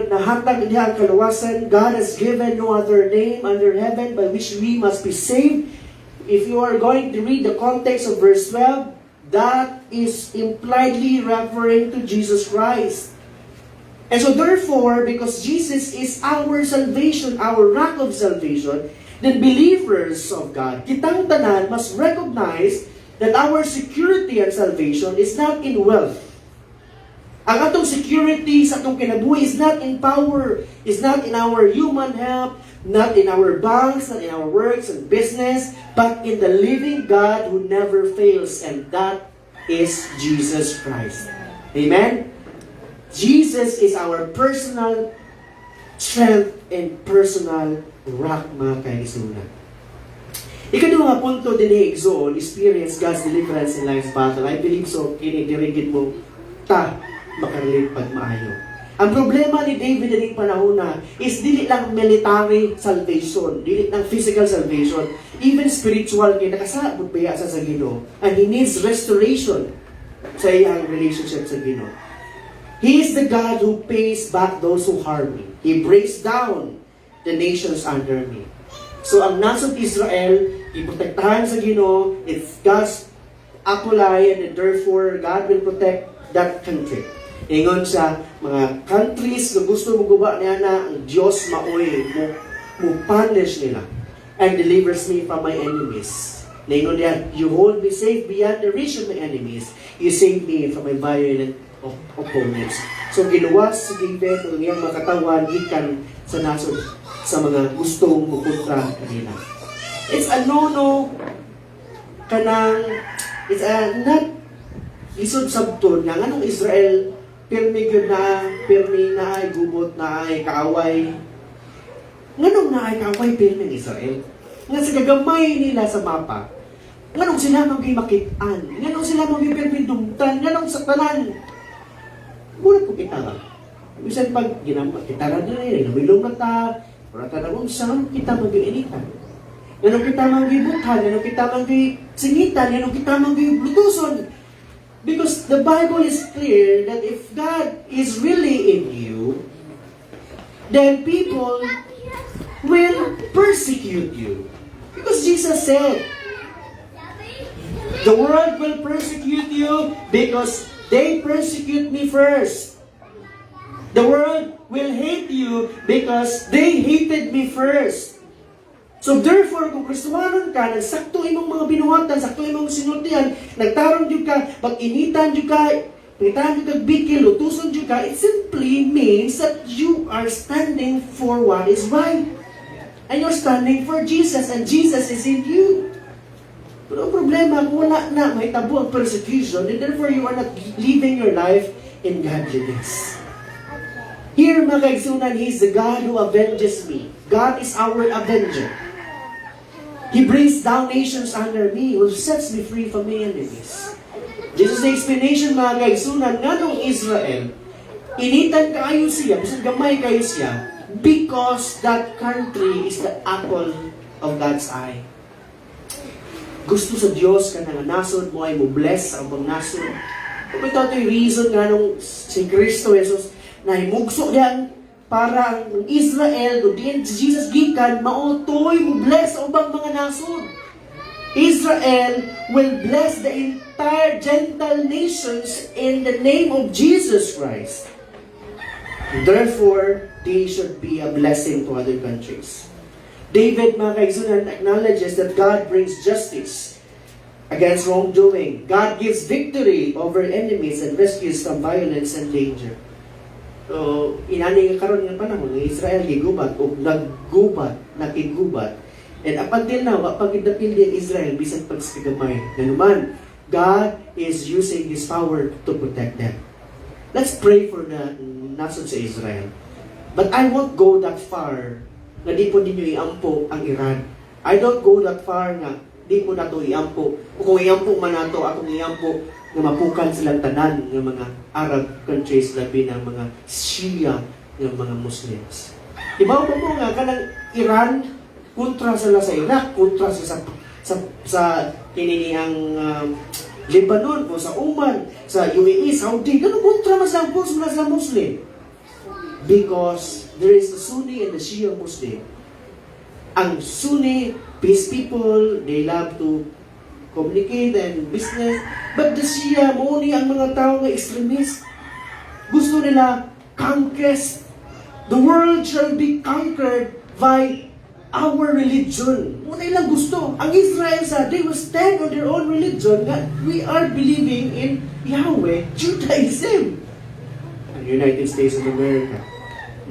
nahatag niya ang kaluwasan. God has given no other name under heaven by which we must be saved. If you are going to read the context of verse 12, that is impliedly referring to Jesus Christ. And so therefore, because Jesus is our salvation, our rock of salvation, then believers of God, kitang tanan must recognize that our security and salvation is not in wealth. Ang atong security sa atong kinabuhi is not in power, is not in our human help, not in our banks, not in our works and business, but in the living God who never fails, and that is Jesus Christ. Amen? Jesus is our personal strength and personal rock, mga kaigsunan. Ikaduha nga punto din ni Exoon, experience God's deliverance in life's battle. I believe so, kinidirigid mo ta makarelate pag maayo. Ang problema ni David din panahon na is dili lang military salvation, dili lang physical salvation, even spiritual kay nakasabot pa sa Ginoo, and he needs restoration sa iyang relationship sa Ginoo. He is the God who pays back those who harm me. He breaks down the nations under me. So ang nasod Israel, iprotektahan sa Ginoo, it's God's apple eye, and therefore God will protect that country. Ingon sa mga countries na gusto mo guba niya na ang Diyos maoy mo punish nila and delivers me from my enemies. Ingon niya, you hold me safe beyond the reach of my enemies. You save me from my violent opponents. So ginuwas si David ang iyang makatawan gikan sa nasod sa mga gustong mukontra kanila. It's a no-no kanang it's a not lisod sabton nga anong Israel pirmi gyud na ay gubot na ay kaaway. Nganong na ay kaaway pirmi ng Israel? Nga sa gagamay nila sa mapa. Nganong sila maging makit-an? Nganong sila maging pirmi dumtan? Nganong sa tanan? Muna po kita ba? Bisan pag ginamit kita na rin, namilong na ta, para ta na saan kita mag-iinitan. Nganong kita mag-ibuthan, nganong kita mag-singitan, nganong kita mag-blutuson. Because the Bible is clear that if God is really in you, then people will persecute you. Because Jesus said, the world will persecute you because they persecute me first. The world will hate you because they hated me first. So therefore, kung Kristohanon ka, nagsakto imong mga binuhatan, sakto imong sinultihan, nagtarong dyan ka, pag-initan dyan ka, pagitahan dyan ka, bikil, lutuson dyan ka, it simply means that you are standing for what is right. And you're standing for Jesus, and Jesus is in you. Pero ang problema, kung wala na, may tabo ang persecution, and therefore you are not living your life in godliness. Here, mga kaigsunan, He is the God who avenges me. God is our avenger. He brings down nations under me, who sets me free from my enemies. Jesus' explanation, mga kaigsunan, nga nung Israel, initan kayo siya, bisang gamay kayo siya, because that country is the apple of God's eye. Gusto sa Diyos ka nga nasod mo ay mo bless ang bang nasod. Kung ito yung reason nga nung si Kristo Jesus na himugso diyan para ang Israel, kung diyan si Jesus gikan, mautoy mo bless ang bang mga nasod. Israel will bless the entire Gentile nations in the name of Jesus Christ. Therefore, they should be a blessing to other countries. David, mga kaigsunan, acknowledges that God brings justice against wrongdoing. God gives victory over enemies and rescues from violence and danger. So, inani nga karon nga panahon ng Israel gigubat o naggubat, nakigubat. And up until now, pag indapildi ang Israel, bisan pagsigamay. Nanuman, God is using His power to protect them. Let's pray for the nasod sa Israel. But I won't go that far na di po ninyo iampo ang Iran. I don't go that far nga di po na to iampo. O kung iampo man nato, akong iampo na mapukan silang tanan ng mga Arab countries, labi ng mga Shia ng mga Muslims. Ibaw po nga kanang Iran, kontra sila sa Iraq, kontra sila sa kininiyang Lebanon, o sa Oman, sa UAE, Saudi, ganun kontra mas lang po sa Muslim. Because there is the Sunni and the Shia Muslim. Ang Sunni, peace people, they love to communicate and business. But the Shia, muni ang mga tao na extremist. Gusto nila conquest. The world shall be conquered by our religion. Muna ilang gusto. Ang Israel sa, they will stand on their own religion that we are believing in Yahweh, Judaism. Ang United States of America,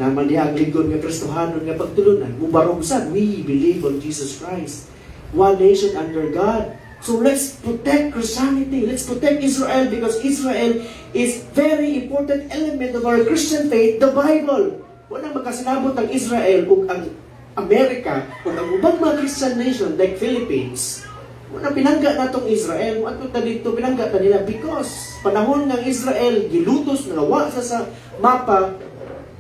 naman niya ang ligon nga Kristohanon nga pagtulunan, mubarugsan, we believe on Jesus Christ. One nation under God. So let's protect Christianity. Let's protect Israel because Israel is very important element of our Christian faith, the Bible. Walang magkasinabot ang Israel kung ang Amerika kung ang ubang mga Christian nation like Philippines. Wala pinangga na itong Israel. At ito dito pinangga na nila because panahon ng Israel gilutos nawa sa mapa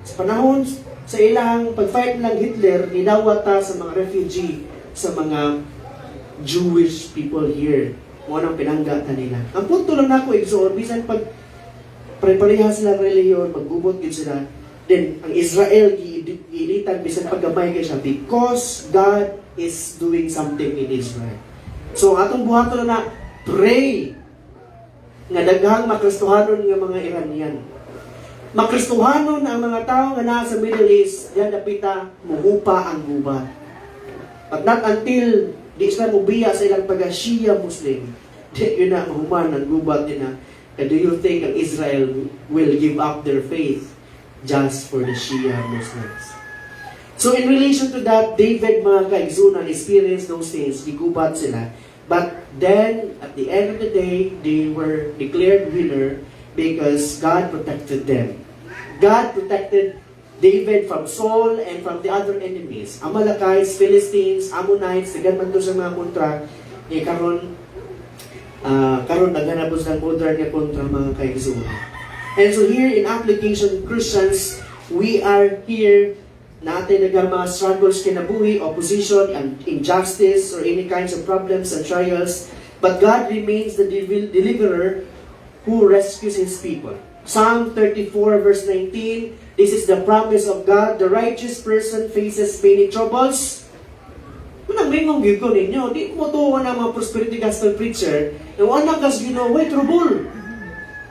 sa panahon sa ilang pag-fight ng Hitler nidawata sa mga refugee sa mga Jewish people here. Mo nang pinangga na nila. Ang punto lang nako igsoon bisan pag pareha sila reliyon, paggubot gid sila. Then ang Israel giilitan bisan paggamay kay siya because God is doing something in Israel. So atong buhaton na pray nga daghang makristohanon nga mga Iranian. Makristohanon ang mga tao nga naa sa Middle East, diyan dapita muhupa ang gubat. But not until di sila mubiya sa ilang pag-Shia Muslim, di yun na mahuman ang gubat din na. And do you think ang Israel will give up their faith just for the Shia Muslims? So in relation to that, David mga kaigsunan experienced those things, gigubat sila. But then, at the end of the day, they were declared winner because God protected them. God protected David from Saul and from the other enemies. Amalekites, Philistines, Ammonites, nagan man to sa mga kontra, karon naghanap po sa modern nga kontra mga kaigsunan. And so here in application, Christians, we are here natin nagang mga struggles kinabuhi, opposition, and injustice, or any kinds of problems and trials. But God remains the deliverer who rescues His people. Psalm 34 verse 19, this is the promise of God. The righteous person faces many troubles. Manang may mong giko ninyo, di mo tuwa na mga prosperity gospel preacher, na anak kas why trouble?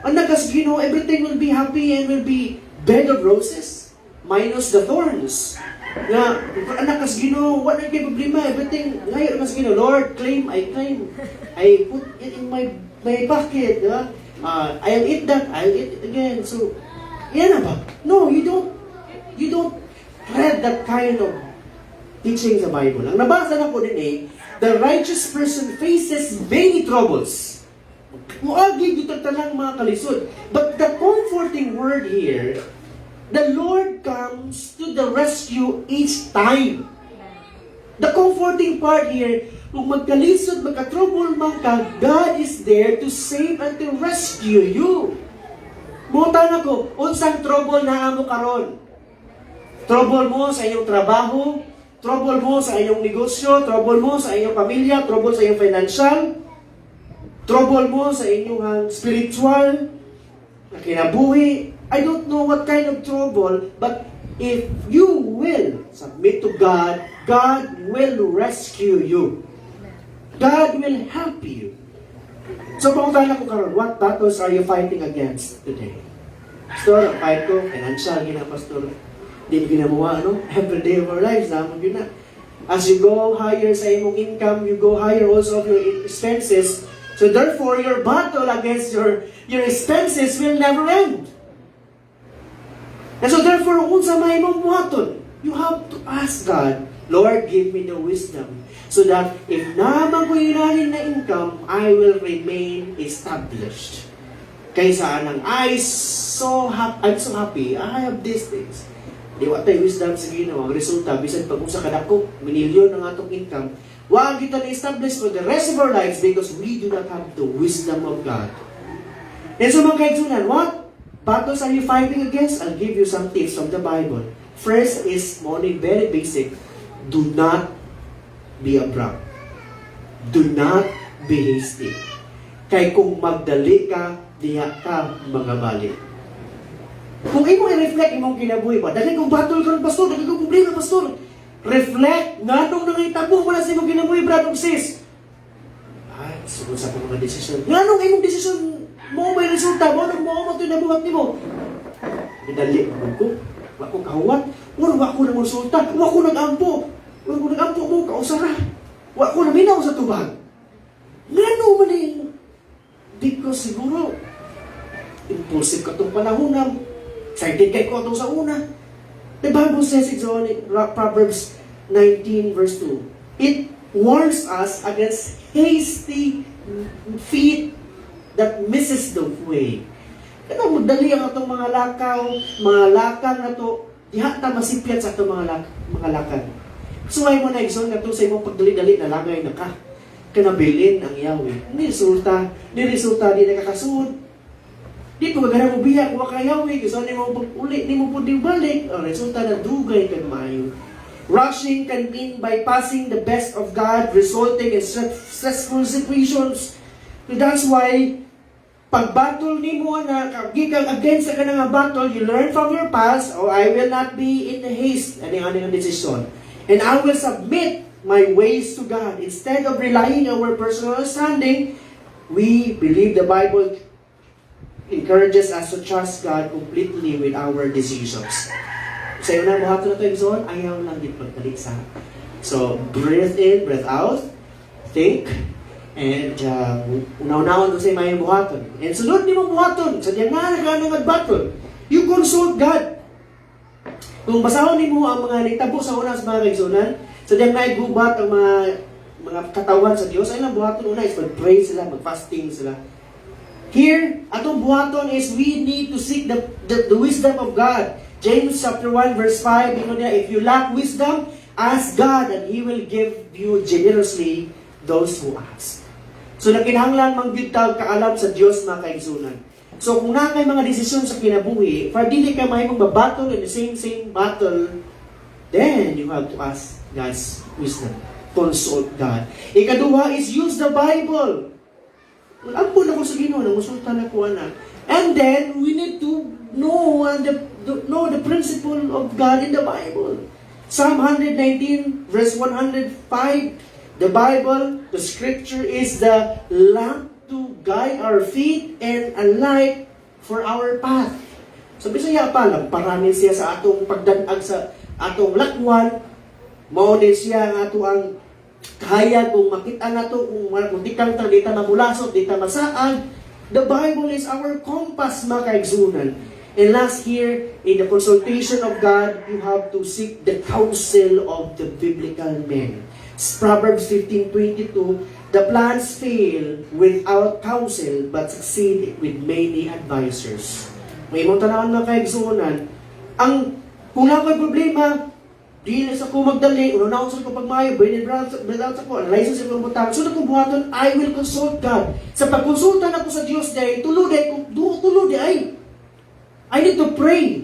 Anak kas everything will be happy and will be bed of roses. Minus the thorns. Nga, anak kas what na kayo problema? Everything, ngayon mas Lord, claim, I claim. I put it in my pocket. I'll eat that, I'll eat it again. So, yan na ba? No, you don't read that kind of teaching sa Bible. Ang nabasa na po din the righteous person faces many troubles. Muagi dito talang mga kalisod. But the comforting word here, the Lord comes to the rescue each time. The comforting part here, kung magkalisod, magka-trouble man ka, God is there to save and to rescue you. Butan ako, unsang trouble na amo karon? Trouble mo sa iyong trabaho, trouble mo sa iyong negosyo, trouble mo sa iyong pamilya, trouble sa iyong financial, trouble mo sa inyong spiritual, na kinabuhi. I don't know what kind of trouble, but if you will submit to God, God will rescue you. God will help you. So, pangutan ako karon, what battles are you fighting against today? Pastor, ang fight ko, financial, Pastor. Hindi ginawa, every day of our lives, naman yun na. As you go higher sa imong income, you go higher also of your expenses. So, therefore, your battle against your expenses will never end. And so therefore, kung sa may mong buhaton, you have to ask God, Lord, give me the wisdom so that if naman ko inanin na income, I will remain established. Kaysa anang, I'm so happy, I have these things. Di wa tayo wisdom sa Ginoo, ang resulta, bisan pag usa kadako, minilyon ng atong income, wag kita na-establish for the rest of our lives because we do not have the wisdom of God. And so mga kaigsunan, what battles are you fighting against? I'll give you some tips from the Bible. First is, very basic, do not be abrupt. Do not be hasty. Kay kung magdali ka, diha ka mga balik. Kung imo i-reflect imong kinabuhi pa, dahil kung battle ka ng pastor, dahil kung problema pastor, reflect, nganong nangitabo mo na sa imong kinabuhi, brad o sis. Ay, sunod sa mga desisyon. Nganong imong desisyon mo may resulta, mo nang mo ito nabuhat ni mo. Dali ko, wako kahuwat, wala ko ng resulta, wako nag-ampo. Kung nag-ampo mo, kausara. Wa ko naminaw sa tubag. Ngano man eh. Because siguro, impulsive ka itong panahon na excited kay ko itong sa una. The Bible says it's on Proverbs 19 verse 2. It warns us against hasty feet that misses the way. Kaya magdali ang itong mga lakaw, mga lakang na to, diha ta masipyat sa itong mga lakang. So ay mo na igsoon na to sa imong pagdali-dali na langay na ka. Kanabilin ang Yahweh. Ni resulta, di nakakasunod. Di ko magana mo biya kung ka Yahweh, kasi ni mo pag-uli, ni mo po di balik. O resulta na dugay kan maayo. Rushing can mean bypassing the best of God, resulting in stressful situations. So that's why, pag battle ni mo na, gigang against ka nga battle, you learn from your past, or I will not be in haste, ano decision. And I will submit my ways to God. Instead of relying on our personal understanding, we believe the Bible encourages us to trust God completely with our decisions. Sa iyo na, buhato na ito yung zone, ayaw lang din pagdalik sa. So, breathe in, breathe out, think, and unaw-unawan doon sa imayang buhaton. And sunod ni mong buhaton, sa diyan na nagbaton, you consult God. Kung basahon ni mo ang mga nitabo sa una sa mga kaigsunan, sa diyan na gubat ang mga katawan sa Diyos, ay lang buhaton una is mag-pray sila, mag-fasting sila. Here, atong buhaton is we need to seek the wisdom of God. James chapter 1 verse 5, if you lack wisdom, ask God and He will give you generously those who ask. So nakinahanglan manggitag kaalam sa Dios mga kaigsunan. So kung na kay mga desisyon sa kinabuhi, para dili ka mahimong mabattle in the same battle, then you have to ask God's wisdom. Consult God. Ikaduha is use the Bible. Ampo na ko sa Ginoo, nangusulta na ko ana. And then we need to know the principle of God in the Bible. Psalm 119 verse 105, the Bible, the scripture is the lamp to guide our feet and a light for our path. So bisaya pa lang, paramin siya sa atong pagdanag sa atong lakwan, mao din siya ang ato ang kaya kung makita nato kung di kang dita mabulasot, dita masaag. The Bible is our compass mga kaigsunan. And last here, in the consultation of God, you have to seek the counsel of the biblical men. Proverbs 15:22, the plans fail without counsel, but succeed with many advisors. May mong tanawan mga kaigsunan, kung na ako'y problema, di na sa ko magdali, unaw sa ko pagmayo, bread out sa ko, analysis sa kong butang, so na kong buhaton, I will consult God. Sa pagkonsulta na ko sa Diyos day, tulunay ay. I need to pray.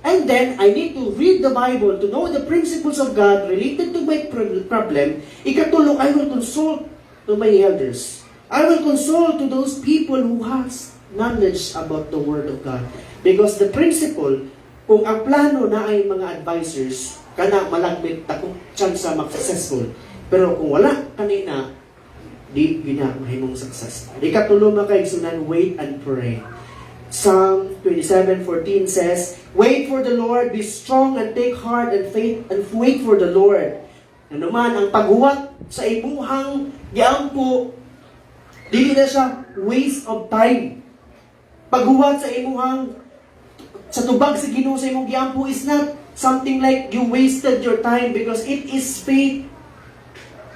And then, I need to read the Bible to know the principles of God related to my problem. Ikatulong, I will consult to my elders. I will consult to those people who has knowledge about the Word of God. Because the principle, kung ang plano na ay mga advisors, kana malagmit takong chance mag-successful. Pero kung wala kanina, di mahimong success. Ikatulong mga kaigsunan, wait and pray. Psalm 27:14 says, wait for the Lord, be strong and take heart and faith and wait for the Lord. Ano man, ang paghuwat sa imuhang giampo, dili na siya waste of time. Paghuwat sa imuhang sa tubag sa Ginoo sa imong giampo is not something like you wasted your time, because it is faith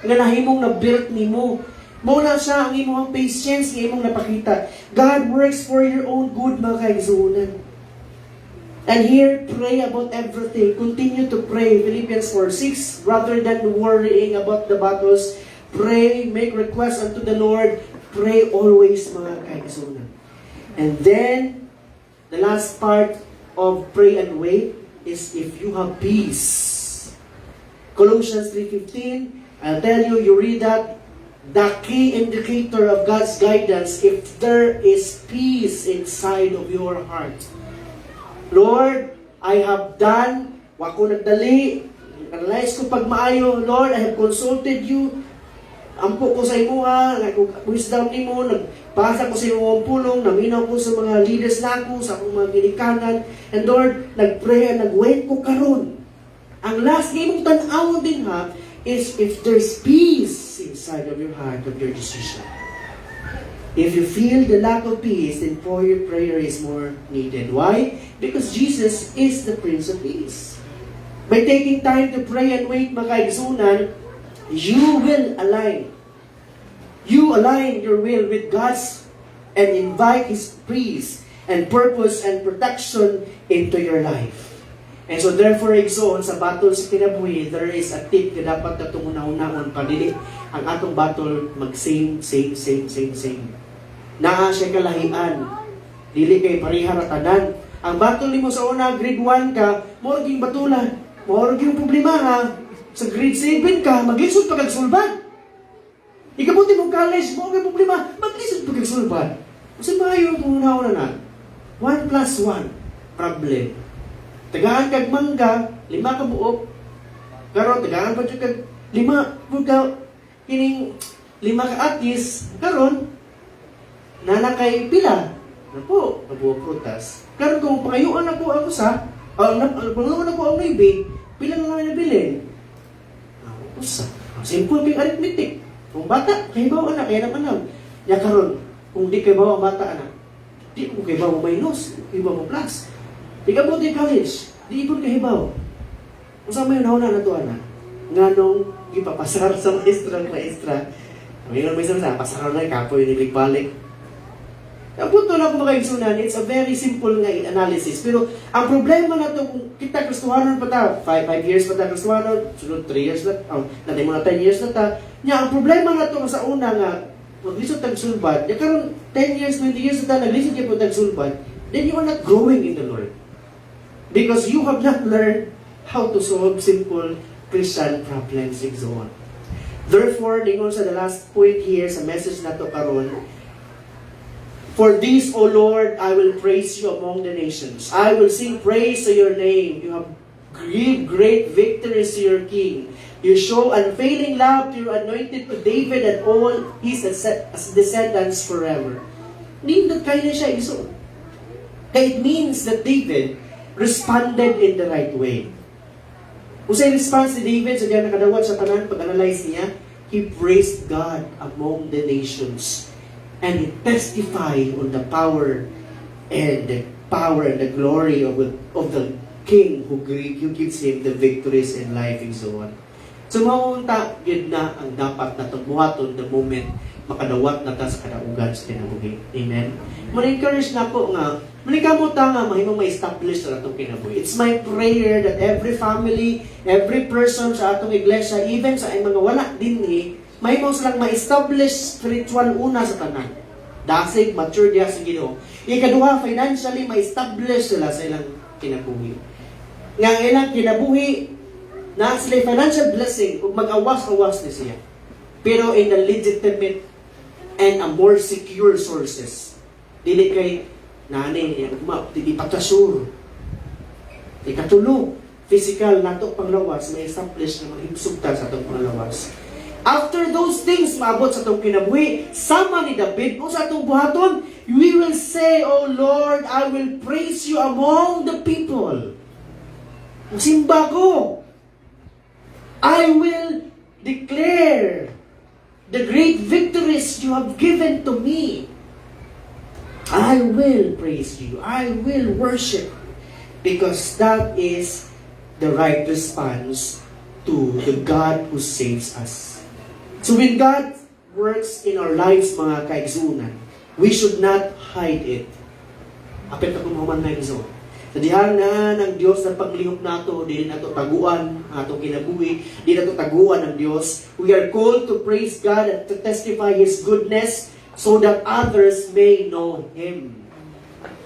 nga nahimong na-built nimo. Muna siya ang imong patience nga imong napakita. God works for your own good mga kaigsunan. And here, pray about everything. Continue to pray. Philippians 4:6, rather than worrying about the battles, pray, make requests unto the Lord, pray always mga kaigsunan. And then, the last part of pray and wait is if you have peace. Colossians 3:15, I'll tell you, you read that, the key indicator of God's guidance, if there is peace inside of your heart. Lord, I have done, wako nagdali, analyze ko pag maayo, Lord, I have consulted you, ampo ko sa imo ha, wisdom ni mo, nagpasa ko sa imo ang pulong, naminaw ko sa mga leaders nako, sa akong mga ginikanan, and Lord, nagpray, nag-wait ko karon. Ang last nga imong tan-awon din ha, is if there's peace inside of your heart of your decision. If you feel the lack of peace, then prayer is more needed. Why? Because Jesus is the Prince of Peace. By taking time to pray and wait, mga kaigsunan, you will align. You align your will with God's and invite His peace and purpose and protection into your life. And so therefore, igsoon, sa battle sa kinabuhi, there is a tip na dapat na itong unahon padili ang atong battle mag-same. Naa siya kalahian. Dili kay pareha ratanan. Ang battle nimo sa una, grade 1 ka, mo ring batulan. Mo ring problema ha. Sa grade 7 ka, maglisod pa kag sulban. Ikabuti mong college, mo ring problema, maglisod pa kag sulban. Kasi maayo itong unahon na 1 plus 1, problem. Tagaan kag mangga, 5 ka buok. Karon tagaan pa jud kag 5 buka kining 5 ka atis. Karon nanakay pila. Napo, nabuo prutas. Karon kung pangayuan ako sa pangayuan ako ang maybe, pila na lang nabilin. Usa. Simple kay arithmetic. Kung bata, kahibaw anak, kaya naman lang. Ya karon, kung di kahibaw ang bata anak, di mo kahibaw mo minus, kahibaw mo plus. Ikaw di college, di ipon kahibaw. Kung saan may nauna na to, anak? Nga nung ipapasar sa maestra. Ngayon may sabi pasar na kapoy nilig-balik. Ang punto lang kung makaigsunan, it's a very simple nga analysis. Pero ang problema na to, kung kita Kristohanon pa ta, 5 years pa ta Kristohanon, sunod 3 years na, natin mga 10 years na ta, ang problema na to sa una nga, maglisod tag-sulbad, karon 10 years, 20 years na ta, naglisod kayo po tag-sulbad, then you are not growing in the Lord. Because you have not learned how to solve simple Christian problems and so on. Therefore, ningon sa the last point here sa message na to karon, for this, O Lord, I will praise you among the nations. I will sing praise to your name. You have give great victories to your king. You show unfailing love to your anointed, to David and all his descendants forever. Nindot kayo na siya iso. Kaya it means that David responded in the right way. Kung sa response ni David, sa diyan nakadawat sa tanan, pag-analyze niya, he praised God among the nations. And he testified on the power and the glory of the King who gives him the victories in life and so on. So maunta, yun na ang dapat na tumuhaton the moment makadawat na ta sa kadaugan sa kinabuhi. Amen? Man-encourage na po nga, manikamuta nga, mahimong ma-establish sa atong kinabuhi. It's my prayer that every family, every person sa atong iglesia, even sa mga wala din mahimong silang ma-establish spiritual una sa tanan. Dasig, mature diya sa Ginoo. Ikaduha, financially, ma-establish sila sa ilang kinabuhi. Nga ilang kinabuhi, na sila financial blessing, kung mag-awas-awas na siya. Pero in the legitimate and a more secure sources. Dili kay nanay, di patasur. Ikatulo, physical nato panglawas, may establish na maghimsugtan sa atong panglawas. After those things maabot sa atong kinabuhi, sama ni David mo sa atong buhaton, we will say, O Lord, I will praise you among the people. Simba ko. I will declare the great victories you have given to me. I will praise you. I will worship. Because that is the right response to the God who saves us. So when God works in our lives, mga kaigsunan, we should not hide it. Apit ako maman na igsoon. Nadihan na ng Diyos na paglihok nato, di nato taguan atong kinabuhi, di nato taguan ng Diyos. We are called to praise God and to testify His goodness so that others may know Him.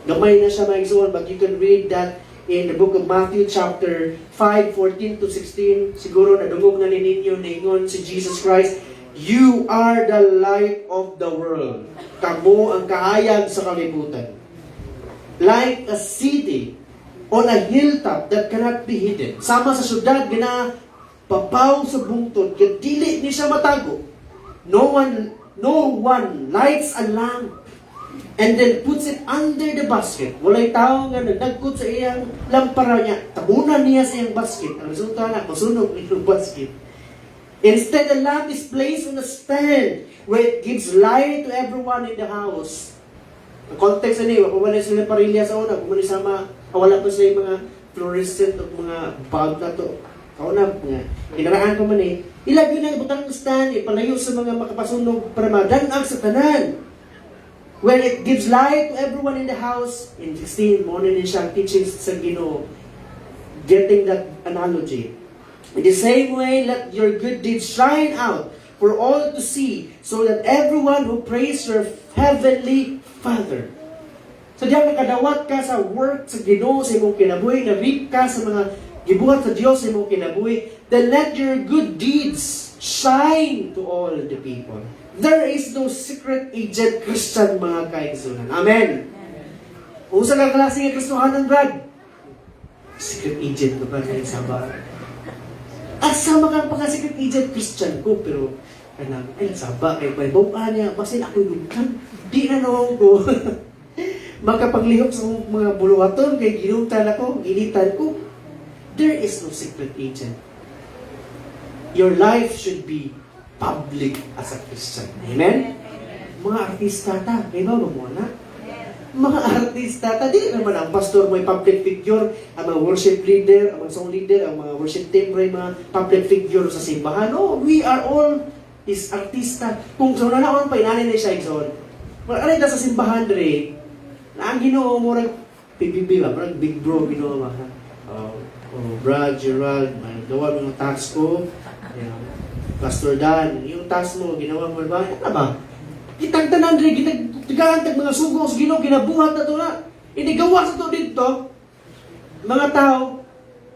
Gamay na siya mga igsoon, but you can read that in the book of Matthew chapter 5:14-16, siguro nadungog na ninyo ningon si Jesus Christ, you are the light of the world. Kamo ang kahayag sa kalibutan. Like a city on a hilltop that cannot be hidden. Sama sa syudad, papaw sa bungtod, kaya dili ni siya matago. No one lights a lamp and then puts it under the basket. Walay tao nga nagdagkot sa iyang lampara niya. Tabunan niya sa iyang basket. Ang resulta na, masunog yung basket. Instead, the lamp is placed on a stand where it gives light to everyone in the house. Ang context na niyo, kung wala sila parilya sa una, kung wala pa sila mga fluorescent o mga bulb na to. Kauna, inaraan ko man ilagay na butang stand, ipalayo sa mga makapasunog para madanag sa tanan. Where it gives light to everyone in the house. In 16, morning din siyang teaching sa Ginoo, getting that analogy. In the same way, let your good deeds shine out for all to see, so that everyone who prays your heavenly Father. So diyan nakadawat ka sa work sa Ginoo sa imong kinabuhi, na-reap ka sa mga gibuhat sa Dios sa imong kinabuhi, then let your good deeds shine to all the people. There is no secret agent Christian, mga kaigsunan. Amen. Kung sa klase ng Kristohanan, Brad, secret agent ka ba na yung saba? Asama ka pa ka secret agent Christian ko, pero ay saba, kay palibaw niya, basta ako yung di na nawang ko. Makapaglihok sa mga buluhaton, kay ginuntan ako, ginitan ko. There is no secret agent. Your life should be public as a Christian. Amen? Mga artista ta, may ba mo na? Mga artista ta, di naman ang pastor mo ay public figure, ang mga worship leader, ang mga song leader, ang mga worship team ay mga public figure sa simbahan. No, we are all is artista. Kung sa nanaon pa, inanin na siya ikson. Alay na sa simbahan rin, na ang Ginoo mo rin, PBB ba? Parang big bro, Ginoo ba? Brad, Gerald, gawa mo yung tax ko. Pastor Dan, yung task mo, ginawa mo ba? Ano ba? Kitang tanan rin, kitang mga sugong sa Ginoo, ginabuhat na ito na. Hindi gawa sa ito dito. Mga tao,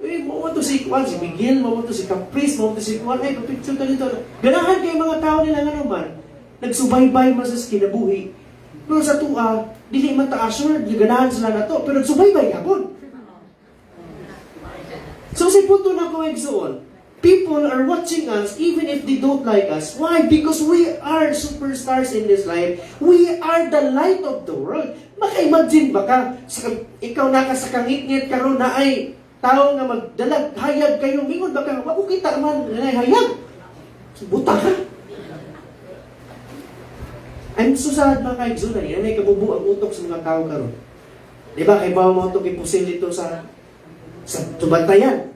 mawag to si Juan, si Miguel, mawag to si Caprice, mawag to si Juan, kapicture ka dito. Ganahan kayo mga tao nila nga naman. Nagsubaybay mas sa kinabuhi. Pero sa tuwa, dili man ta assured, ganahan sila na to, pero nagsubaybay ako. So sa punto na ko egsoon, people are watching us even if they don't like us. Why? Because we are superstars in this life. We are the light of the world. Maka-imagine ba ka, ikaw naka sa kangit-ngit karon na ay tao nga magdalag, hayag kayo, mingon ba ka, wako kita man, hayag. Buta ka. I'm susad mga kaigsunan, yan ay kabubu ang utok sa mga tao karon. Diba, kay bawa mo ito kipusil dito sa tubantayan.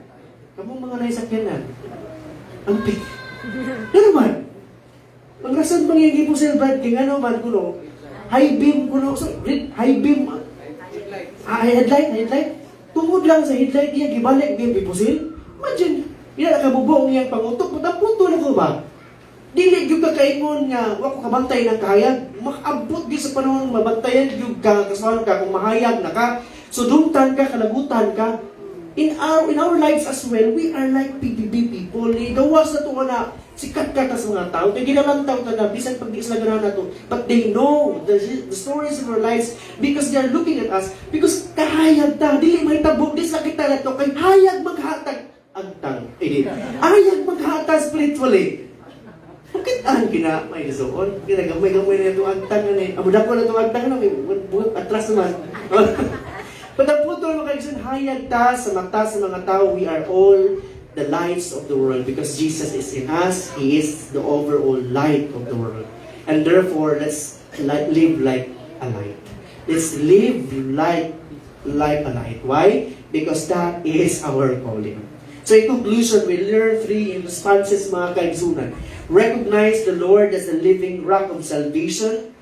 Kamu mga naisakyanan. Ang pik. Ano man? Ang rason pang yung kipusil, Brad, kaya ano man kuno, high beam kuno, high beam, headlight. Tungod lang sa headlight niya, gibalik niya kipusil. Imagine, yan nakabubong niyang pangutok, at ang punto na ko ba? Dili yung kakaingon nga, wako kabantay ng kahayag, makaabot di sa panahon, mabantayan yung kasalanan ka, kung mahayag na ka, suduntan ka, kalagutan ka. In our lives as well, we are like PBB people. Gawas na ito na sikat ka sa mga tao. Kaya ginalantaw ta na, bisan pag diislaganan na ito. But they know the stories of our lives because they are looking at us. Because kahayag ta, dili may tabog, di sa kita na ito, kay hayag maghatag agtang. Hayag maghatag spiritually. Bakit ang may gasoon? Ginagamay-gamay na itong agtang na eh. Amuda ko na itong agtang na, may atras naman. But ang punto ng mga kaibigan, hayag ta sa mata sa mga tao, we are all the lights of the world because Jesus is in us. He is the overall light of the world. And therefore, let's live like a light. Let's live like a light. Why? Because that is our calling. So in conclusion, we learn three responses mga kaigsunan. Recognize the Lord as the living rock of salvation.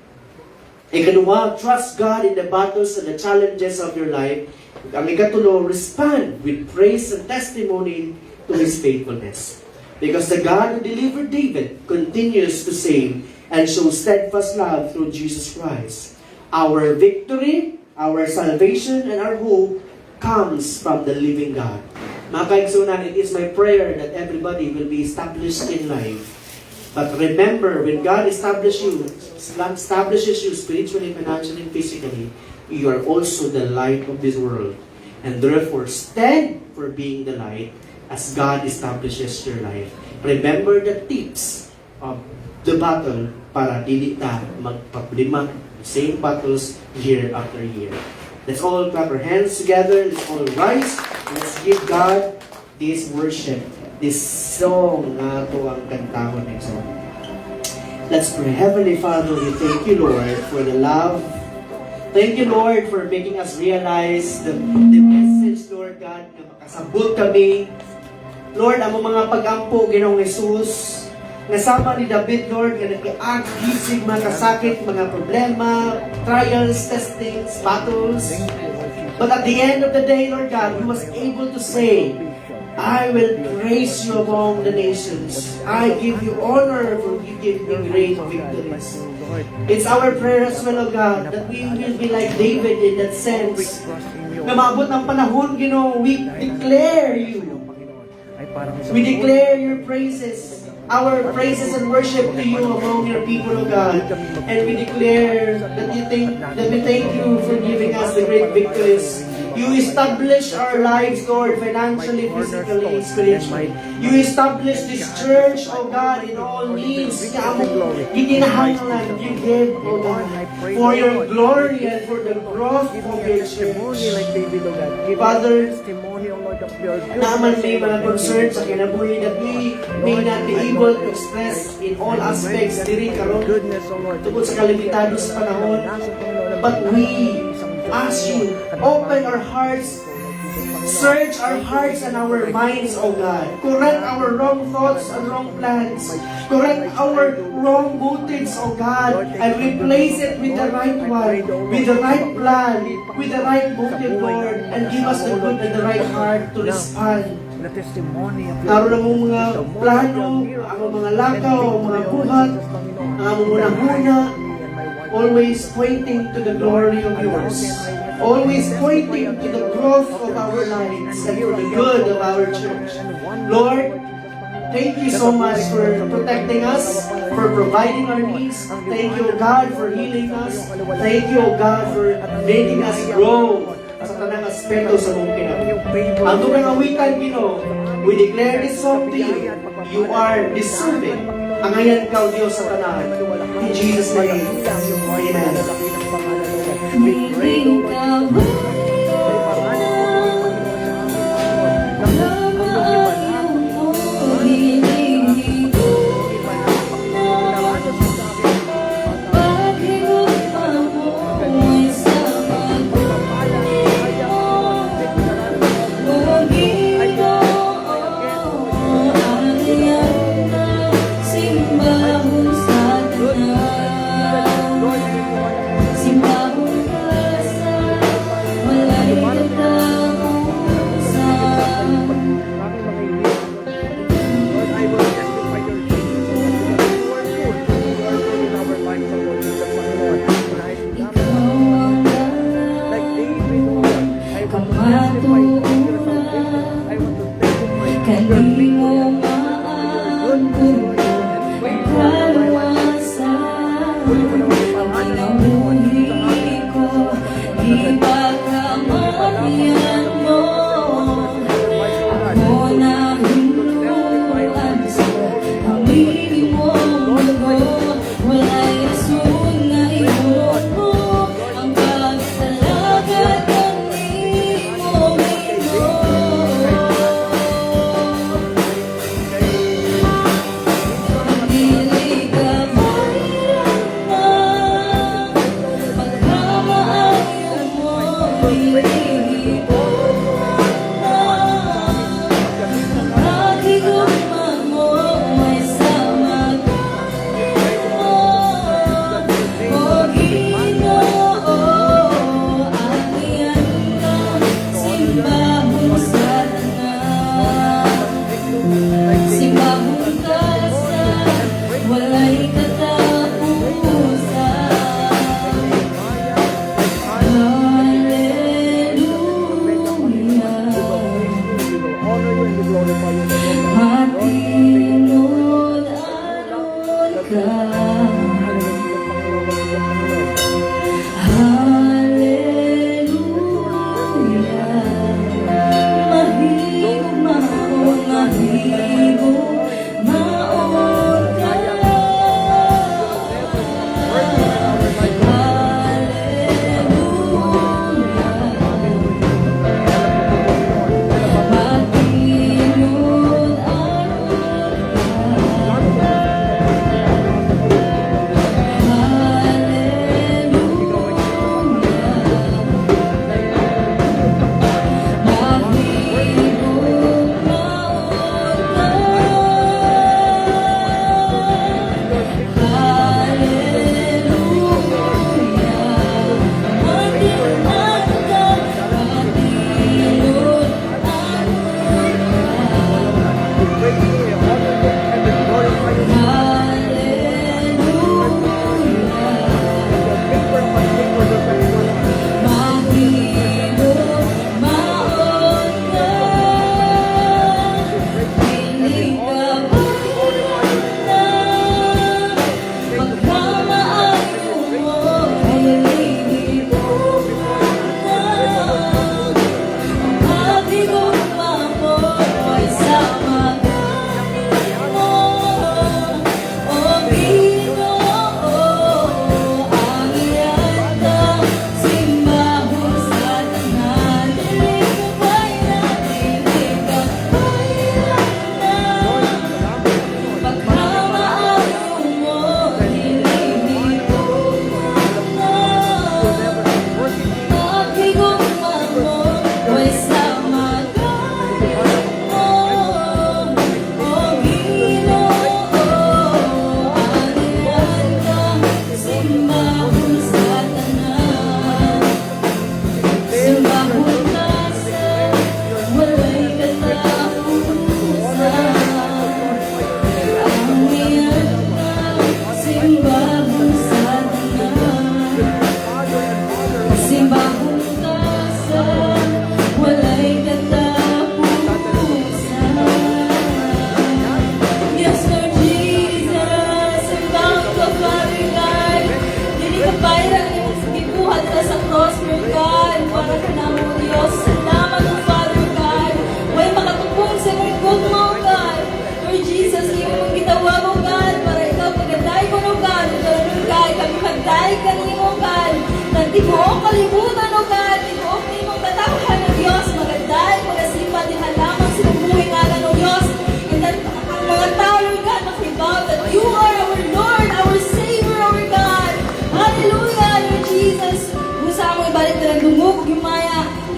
Ikadua, trust God in the battles and the challenges of your life. Ang ikatulo, respond with praise and testimony to His faithfulness. Because the God who delivered David continues to save and show steadfast love through Jesus Christ. Our victory, our salvation, and our hope comes from the living God. Mga kaigsunan, it is my prayer that everybody will be established in life. But remember, when God establishes you spiritually, financially, and physically, you are also the light of this world. And therefore, stand for being the light as God establishes your life. Remember the tips of the battle para dili ta magpaplima The same battles year after year. Let's all clap our hands together. Let's all rise. Let's give God this worship, this song na ito ang kantahon ng song. Let's pray. Heavenly Father, we thank you, Lord, for the love. Thank you, Lord, for making us realize the message, Lord God, na makasabot kami. Lord, ang mga pag-ampo, Ginoong Jesus, nasama ni David, Lord, na nag-act, gisig, mga kasakit, mga problema, trials, testings, battles. But at the end of the day, Lord God, He was able to say, I will praise you among the nations. I give you honor for you give me great victories. It's our prayer as well, O God, that we will be like David in that sense. Na maabot ng panahon, Ginoo, we declare you. We declare your praises. Our praises and worship to you among your people, O God. And we declare that we thank you for giving us the great victories. You establish our lives, Lord, financially, physically, spiritually. You establish this church, O God, in all needs. Gitinahanglan, you give, O God, for your glory and for the growth of your church. Father, naman may mga concerns sa kinabuhi that we may not be able to express in all aspects diri karon tungkol sa kalimitado sa panahon. But we ask you, open our hearts, search our hearts and our minds, O God. Correct our wrong thoughts and wrong plans. Correct our wrong motives, O God, and replace it with the right one, with the right plan, with the right motive, Lord, and give us the good and the right heart to respond. Karoon ang mga plano, ang mga lakaw, ang mga buhat, ang mga muna, always pointing to the glory of yours. Always pointing to the growth of our lives and for the good of our church. Lord, thank you so much for protecting us, for providing our needs. Thank you, God, for healing us. Thank you, God, for making us grow sa tanang aspeto sa mong kinabuhi. Ang tunang awitan, Ginoo, we declare this song to you. You are deserving. Ang ayan ka, Diyos sa tanan. In Jesus' name, Amen.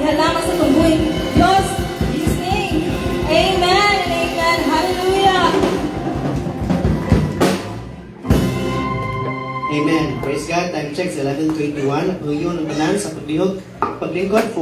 Gihalaman sa tungguing Diyos. In Jesus' name. Amen and amen. Hallelujah. Amen. Praise God. Time check 11:21. At ngayon ang tanan sa paglingkod for